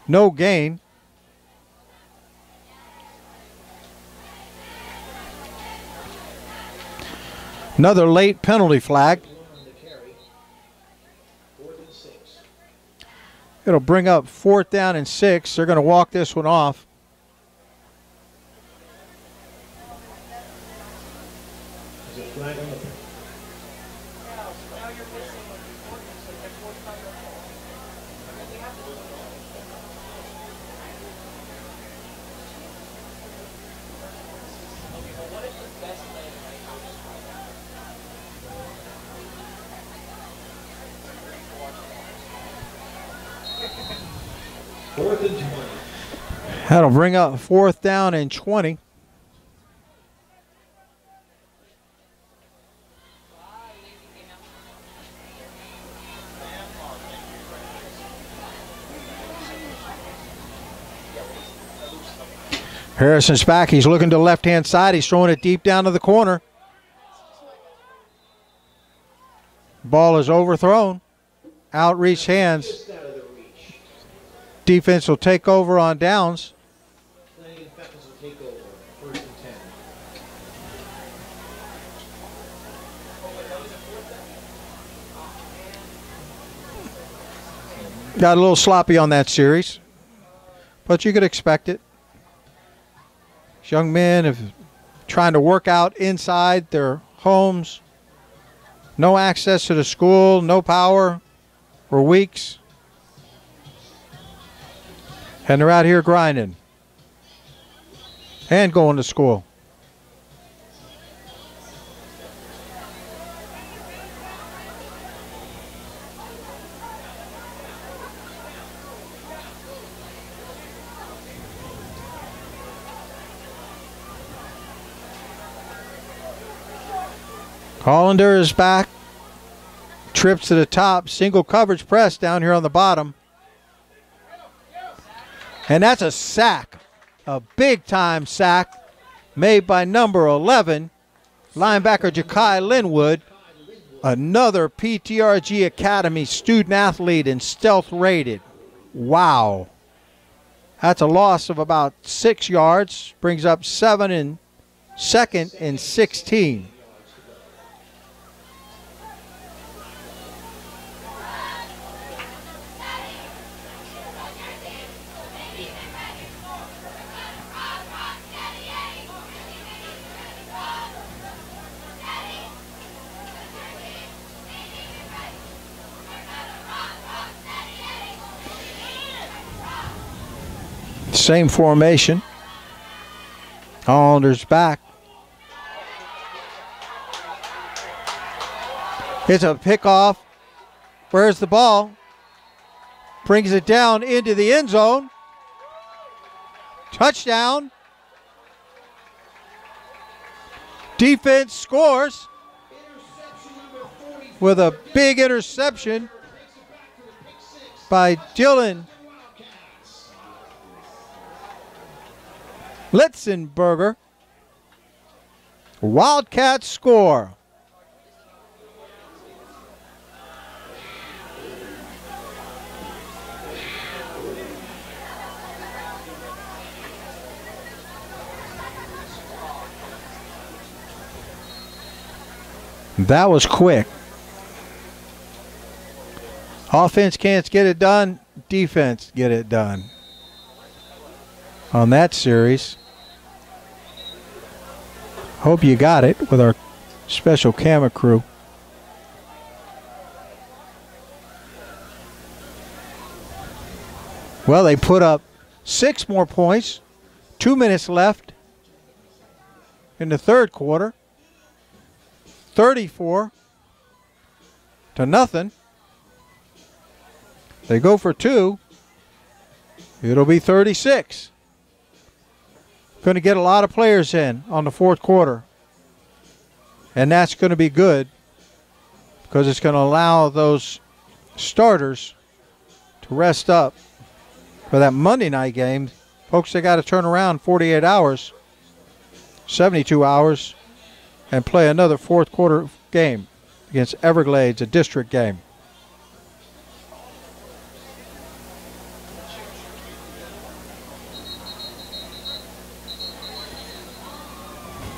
No gain. Another late penalty flag. It'll bring up 4th down and 6. They're going to walk this one off. Is it flag on the That'll bring up 4th down and 20. Harrison's back. He's looking to the left-hand side. He's throwing it deep down to the corner. Ball is overthrown. Outreach hands. Defense will take over on downs. Flanagan Falcons will take over. 1st and 10. Got a little sloppy on that series, but you could expect it. These young men have trying to work out inside their homes. No access to the school, no power for weeks. And they're out here grinding and going to school. Hollander is back. Trips to the top. Single coverage press down here on the bottom. And that's a sack. A big-time sack made by number 11, linebacker Ja'Kai Linwood. Another PTRG Academy student athlete and stealth rated. Wow. That's a loss of about 6 yards. Brings up 7 in second and 16. Same formation. Hollander's back. It's a pickoff. Where's the ball? Brings it down into the end zone. Touchdown. Defense scores with a big interception by Dylan Litzenberger. Wildcats score. That was quick. Offense can't get it done. Defense get it done on that series. Hope you got it with our special camera crew. Well, they put up 6 more points. 2 minutes left in the third quarter. 34-0. They go for 2. It'll be 36. Going to get a lot of players in on the fourth quarter. And that's going to be good because it's going to allow those starters to rest up for that Monday night game. Folks, they got to turn around 48 hours, 72 hours, and play another fourth quarter game against Everglades, a district game.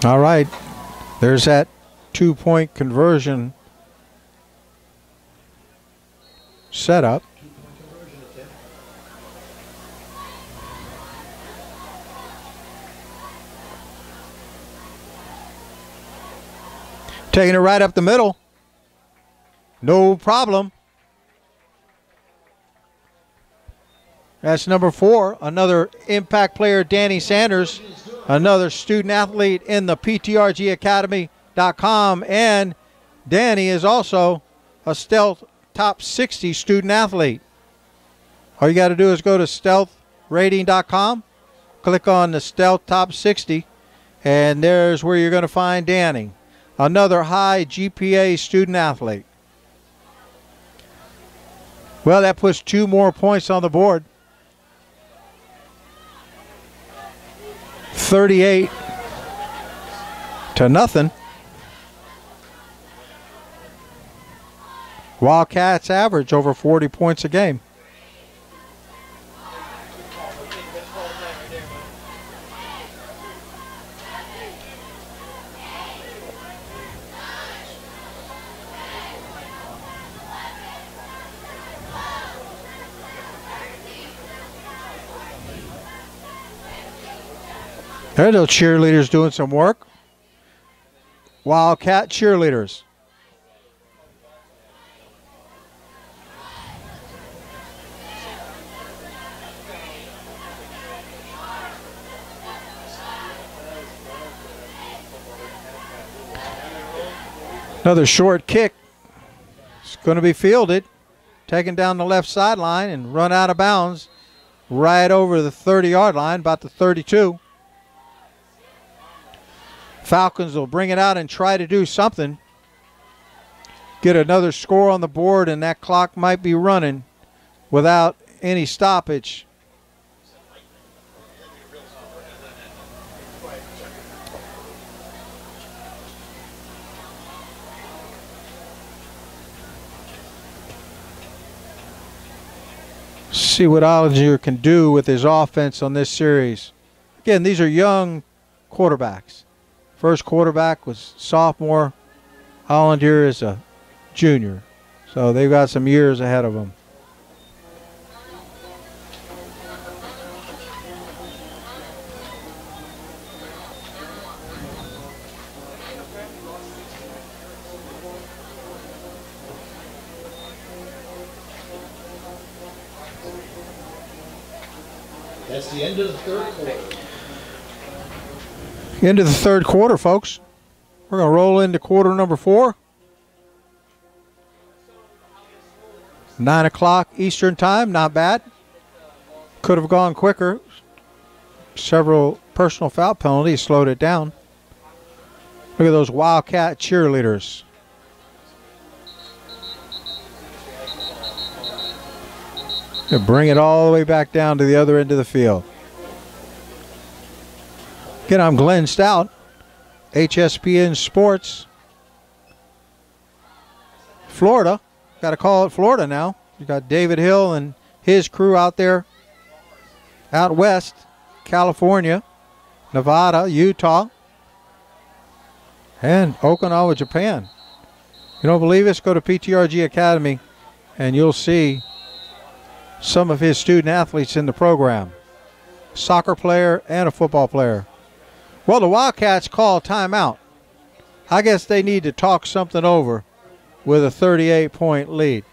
All right, there's that 2-point conversion setup. Taking it right up the middle. No problem. That's number 4, another impact player, Danny Sanders. Another student athlete in the PTRGacademy.com. And Danny is also a Stealth Top 60 student athlete. All you got to do is go to stealthrating.com, click on the Stealth Top 60, and there's where you're going to find Danny. Another high GPA student athlete. Well, that puts 2 more points on the board. 38-0. Wildcats average over 40 points a game. There those cheerleaders doing some work. Wildcat cheerleaders. Another short kick. It's going to be fielded. Taken down the left sideline and run out of bounds right over the 30-yard line, about the 32. Falcons will bring it out and try to do something. Get another score on the board, and that clock might be running without any stoppage. See what Ollinger can do with his offense on this series. Again, these are young quarterbacks. First quarterback was sophomore. Ollinger is a junior. So they've got some years ahead of them. That's the end of the third quarter. Into the third quarter, folks. We're going to roll into quarter number 4. 9 o'clock Eastern time, not bad. Could have gone quicker. Several personal foul penalties slowed it down. Look at those Wildcat cheerleaders. They bring it all the way back down to the other end of the field. Again, I'm Glenn Stout, HSPN Sports. Florida. Got to call it Florida now. You got David Hill and his crew out there, out west, California, Nevada, Utah, and Okinawa, Japan. You don't believe us? Go to PTRG Academy, and you'll see some of his student athletes in the program. Soccer player and a football player. Well, the Wildcats call timeout. I guess they need to talk something over with a 38-point lead.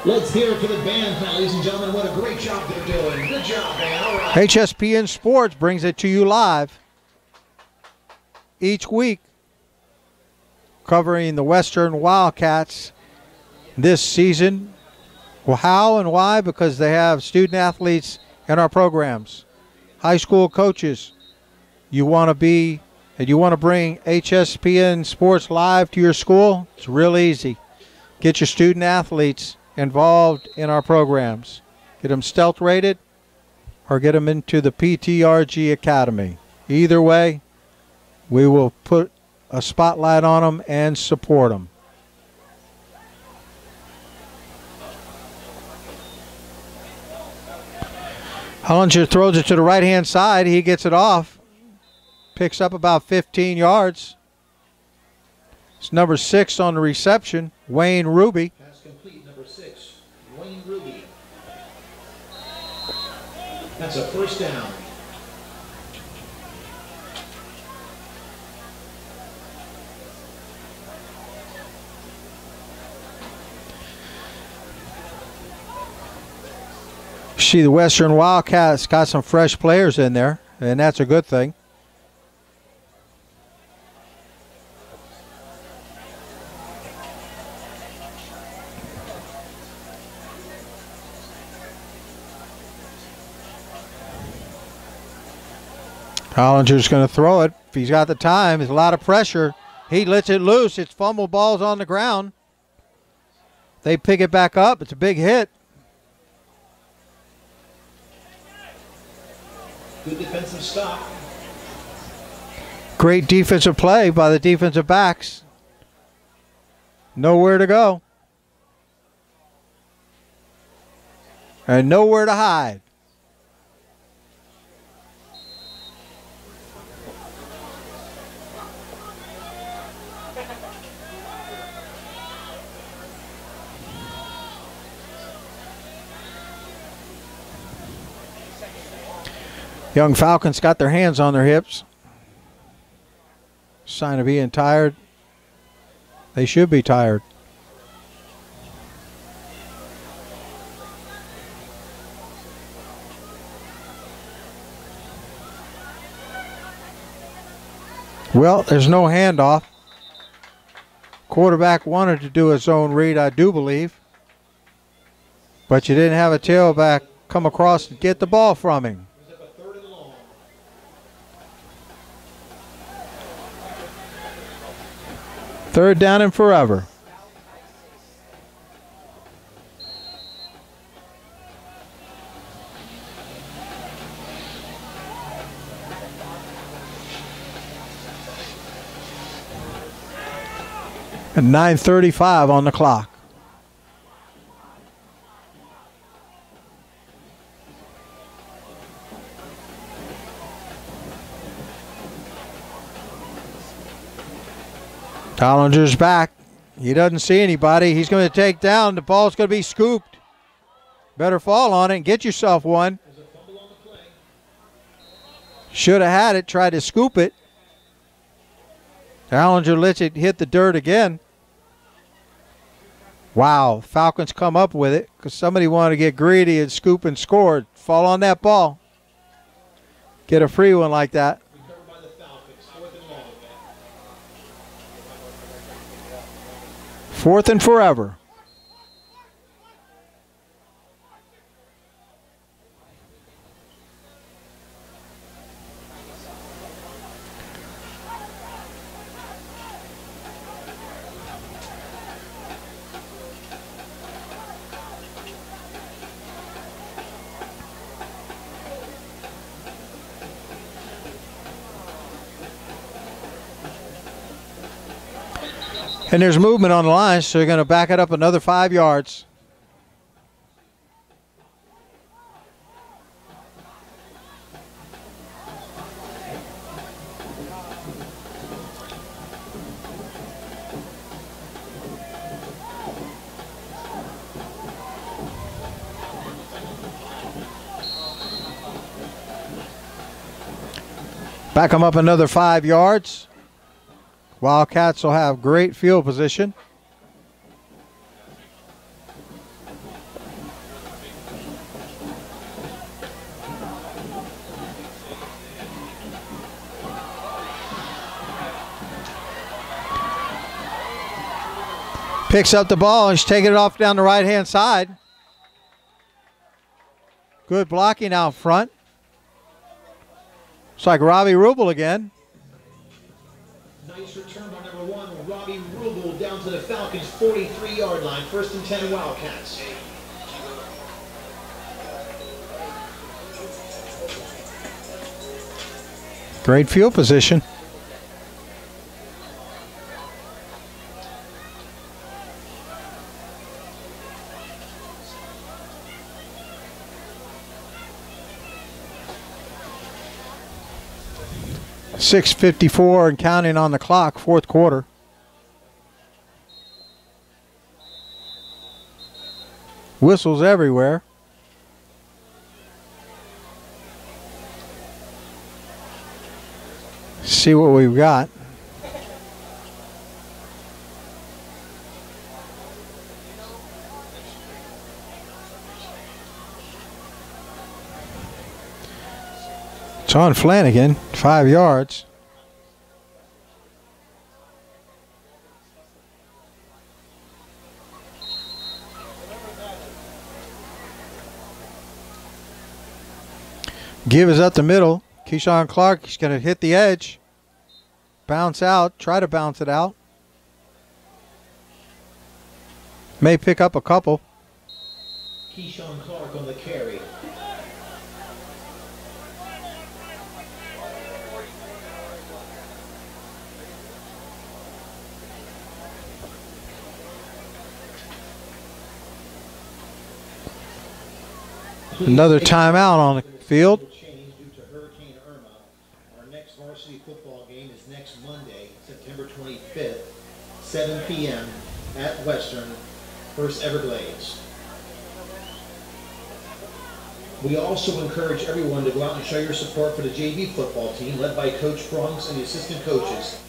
Let's hear it for the band, ladies and gentlemen. What a great job they're doing. Good job, man. All right. HSPN Sports brings it to you live each week, covering the Western Wildcats this season. Well, how and why? Because they have student athletes in our programs, high school coaches. You want to be, and you want to bring HSPN Sports live to your school? It's real easy. Get your student athletes involved in our programs. Get them stealth rated or get them into the PTRG Academy. Either way, we will put a spotlight on them and support them. Hollinger throws it to the right-hand side. He gets it off. Picks up about 15 yards. It's number 6 on the reception, Wayne Ruby. Pass complete, number 6, Wayne Ruby. That's a first down. See, the Western Wildcats got some fresh players in there, and that's a good thing. Hollinger's going to throw it. If he's got the time, there's a lot of pressure. He lets it loose. It's fumble balls on the ground. They pick it back up. It's a big hit. Good defensive stop. Great defensive play by the defensive backs. Nowhere to go. And nowhere to hide. Young Falcons got their hands on their hips. Sign of being tired. They should be tired. Well, there's no handoff. Quarterback wanted to do a zone read, I do believe. But you didn't have a tailback come across and get the ball from him. Third down and forever. And 9:35 on the clock. Hollinger's back. He doesn't see anybody. He's going to take down. The ball's going to be scooped. Better fall on it and get yourself one. Should have had it. Tried to scoop it. Hollinger lets it hit the dirt again. Wow. Falcons come up with it because somebody wanted to get greedy and scoop and score. Fall on that ball. Get a free one like that. Fourth and forever. And there's movement on the line, so you're going to back it up another 5 yards. Back them up another 5 yards. Wildcats will have great field position. Picks up the ball and he's taking it off down the right-hand side. Good blocking out front. It's like Robbie Rubel again. Nice return by number 1, Robbie Rubel, down to the Falcons' 43-yard line. 1st and 10 Wildcats. Great field position. .654 and counting on the clock, 4th quarter. Whistles everywhere. See what we've got. It's on Flanagan, 5 yards. Give is up the middle. Keyshawn Clark is going to hit the edge. bounce out, try to bounce it out. May pick up a couple. Keyshawn Clark on the carry. Another timeout on the field. Change due to Hurricane Irma. Our next varsity football game is next Monday, September 25th, 7 p.m. at Western versus Everglades. We also encourage everyone to go out and show your support for the JV football team led by Coach Brunks and the assistant coaches.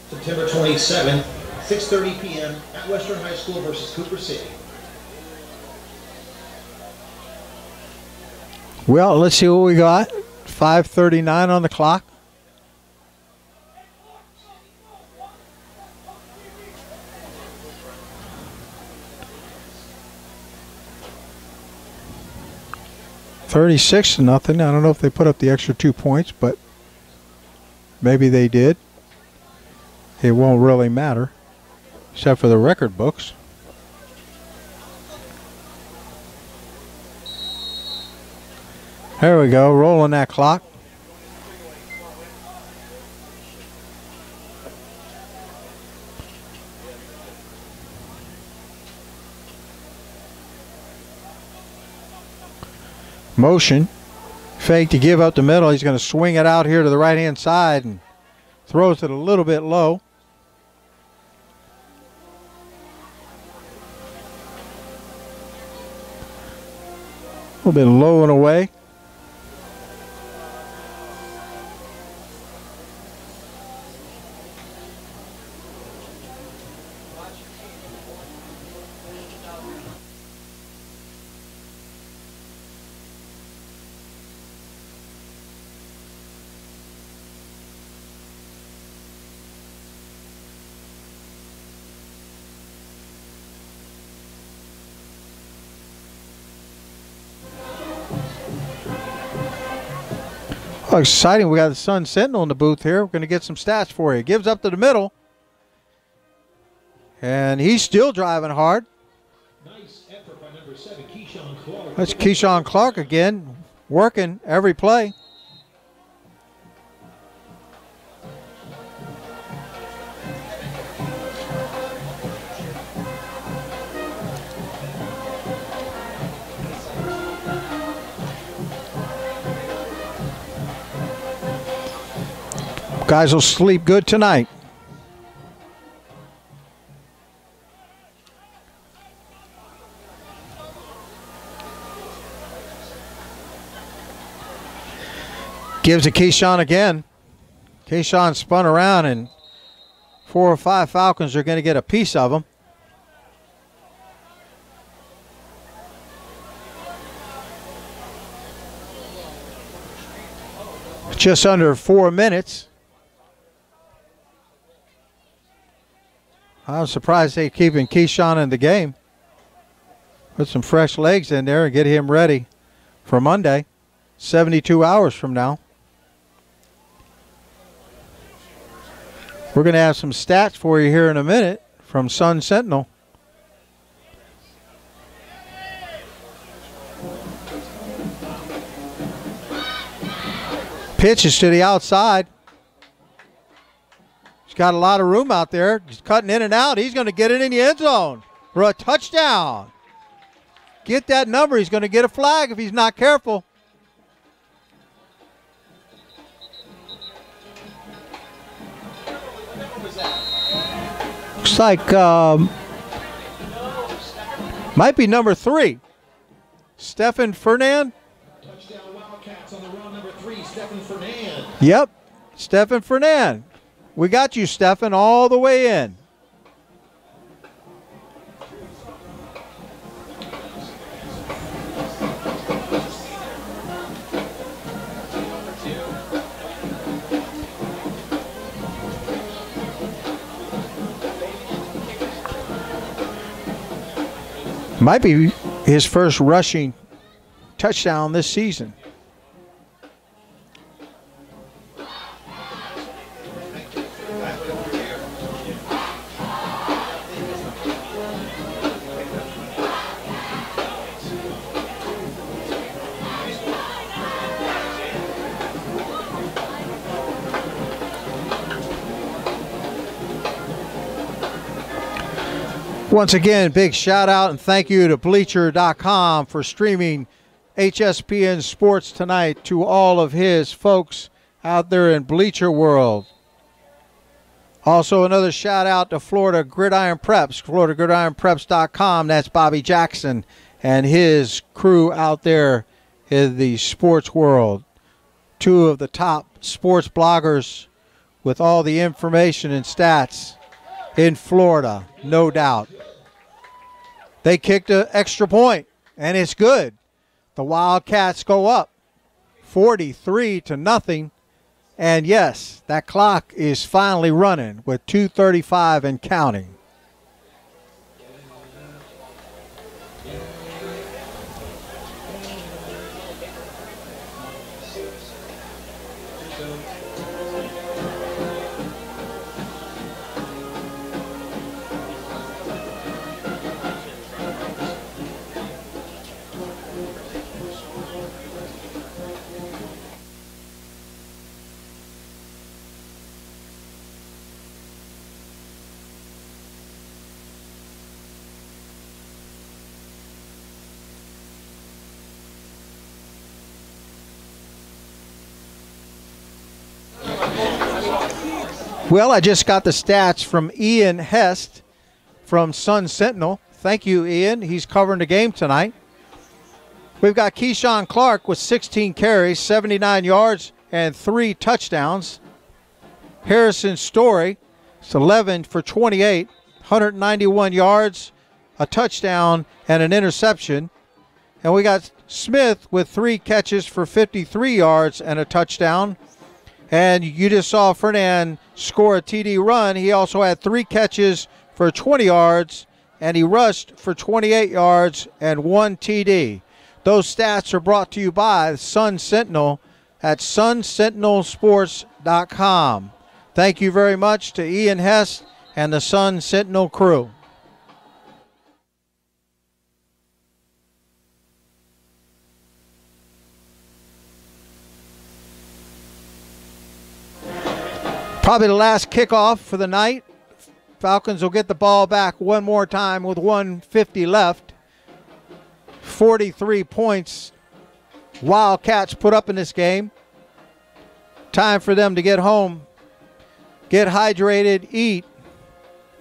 September 27th, 6:30 p.m. at Western High School versus Cooper City. Well, let's see what we got. 5:39 on the clock. $36-0. I don't know if they put up the extra 2 points, but maybe they did. It won't really matter, except for the record books. There we go, rolling that clock. Motion, fake to give up the middle. He's going to swing it out here to the right-hand side and throws it a little bit low. A little bit low and away. Oh, exciting. We got the Sun Sentinel in the booth here. We're going to get some stats for you. Gives up to the middle. And he's still driving hard. Nice effort by number 7, Keyshawn Clark. That's Keyshawn Clark again, working every play. Guys will sleep good tonight. Gives to Keyshawn again. Keyshawn spun around, and 4 or 5 Falcons are going to get a piece of him. Just under 4 minutes. I was surprised they're keeping Keyshawn in the game. Put some fresh legs in there and get him ready for Monday, 72 hours from now. We're going to have some stats for you here in a minute from Sun Sentinel. Pitch is to the outside. He's got a lot of room out there. He's cutting in and out. He's going to get it in the end zone for a touchdown. Get that number. He's going to get a flag if he's not careful. Looks like might be number 3. Stephen Fernand. Touchdown Wildcats on the run, number 3, Stephen Fernand. Yep, Stephen Fernand. We got you, Stephen, all the way in. Might be his first rushing touchdown this season. Once again, big shout out and thank you to Bleacher.com for streaming HSPN Sports tonight to all of his folks out there in Bleacher World. Also, another shout out to Florida Gridiron Preps, FloridaGridironPreps.com. That's Bobby Jackson and his crew out there in the sports world. Two of the top sports bloggers with all the information and stats in Florida, no doubt. They kicked an extra point, and it's good. The Wildcats go up 43-0. And yes, that clock is finally running with 2:35 and counting. Well, I just got the stats from Ian Hest from Sun Sentinel. Thank you, Ian. He's covering the game tonight. We've got Keyshawn Clark with 16 carries, 79 yards, and 3 touchdowns. Harrison Story, it's 11 for 28, 191 yards, a touchdown, and an interception. And we got Smith with 3 catches for 53 yards and a touchdown. And you just saw Fernand score a TD run. He also had 3 catches for 20 yards, and he rushed for 28 yards and 1 TD. Those stats are brought to you by Sun Sentinel at sunsentinelsports.com. Thank you very much to Ian Hess and the Sun Sentinel crew. Probably the last kickoff for the night. Falcons will get the ball back one more time with 1:50 left. 43 points Wildcats put up in this game. Time for them to get home, get hydrated, eat,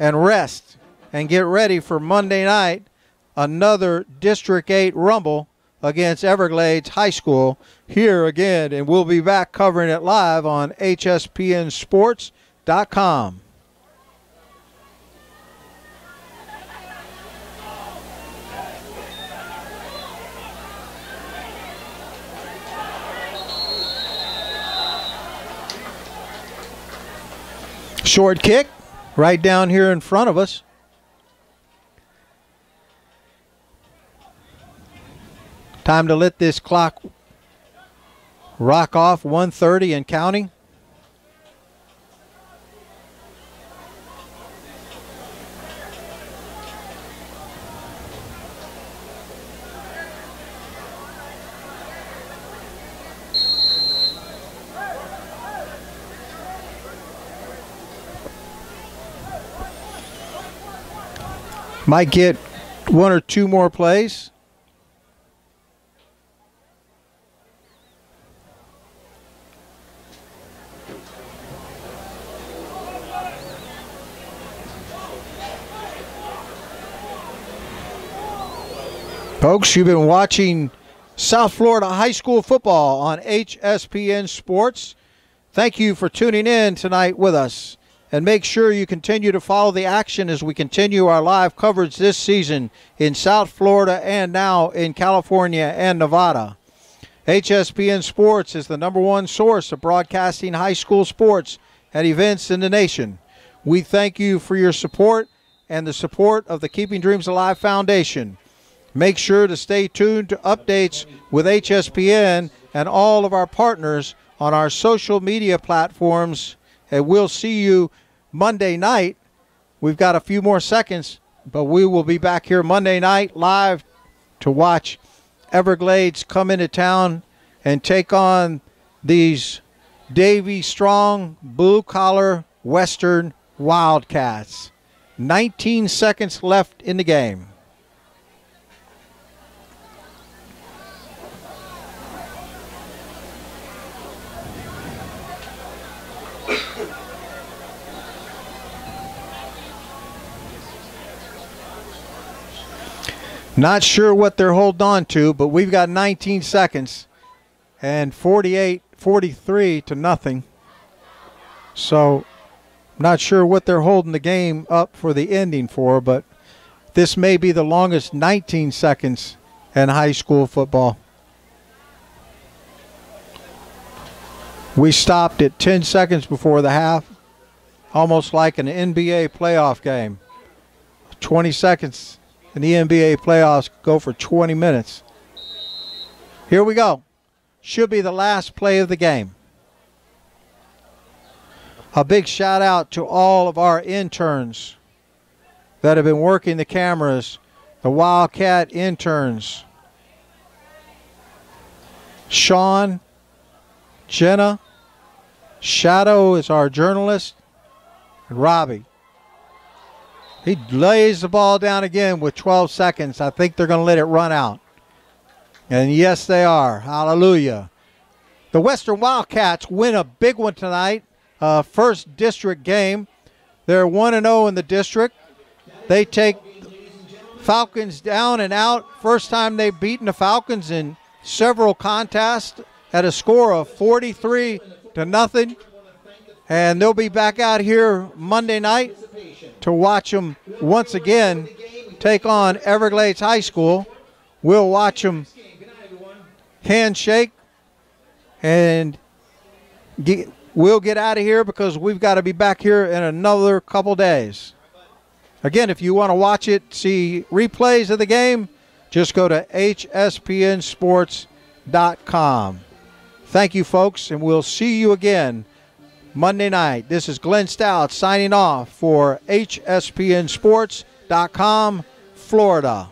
and rest, and get ready for Monday night, another District 8 Rumble against Everglades High School here again, and we'll be back covering it live on HSPNsports.com. Short kick right down here in front of us. Time to let this clock rock off, 1:30 and counting. Might get 1 or 2 more plays. Folks, you've been watching South Florida High School football on HSPN Sports. Thank you for tuning in tonight with us. And make sure you continue to follow the action as we continue our live coverage this season in South Florida and now in California and Nevada. HSPN Sports is the #1 source of broadcasting high school sports and events in the nation. We thank you for your support and the support of the Keeping Dreams Alive Foundation. Make sure to stay tuned to updates with HSPN and all of our partners on our social media platforms. And we'll see you Monday night. We've got a few more seconds, but we will be back here Monday night live to watch Everglades come into town and take on these Davy Strong blue-collar Western Wildcats. 19 seconds left in the game. Not sure what they're holding on to, but we've got 19 seconds and 43 to nothing. So not sure what they're holding the game up for the ending for, but this may be the longest 19 seconds in high school football. We stopped at 10 seconds before the half, almost like an NBA playoff game. 20 seconds. And the NBA playoffs go for 20 minutes. Here we go. Should be the last play of the game. A big shout out to all of our interns that have been working the cameras, the Wildcat interns. Sean, Jenna, Shadow is our journalist, and Robbie. He lays the ball down again with 12 seconds. I think they're going to let it run out. And yes, they are. Hallelujah. The Western Wildcats win a big one tonight. First district game. They're 1-0 in the district. They take Falcons down and out. First time they've beaten the Falcons in several contests at a score of 43-0. And they'll be back out here Monday night to watch them once again take on Everglades High School. We'll watch them handshake, and we'll get out of here because we've got to be back here in another couple days. Again, if you want to watch it, see replays of the game, just go to hspnsports.com. Thank you, folks, and we'll see you again Monday night. This is Glenn Stout signing off for hspnsports.com, Florida.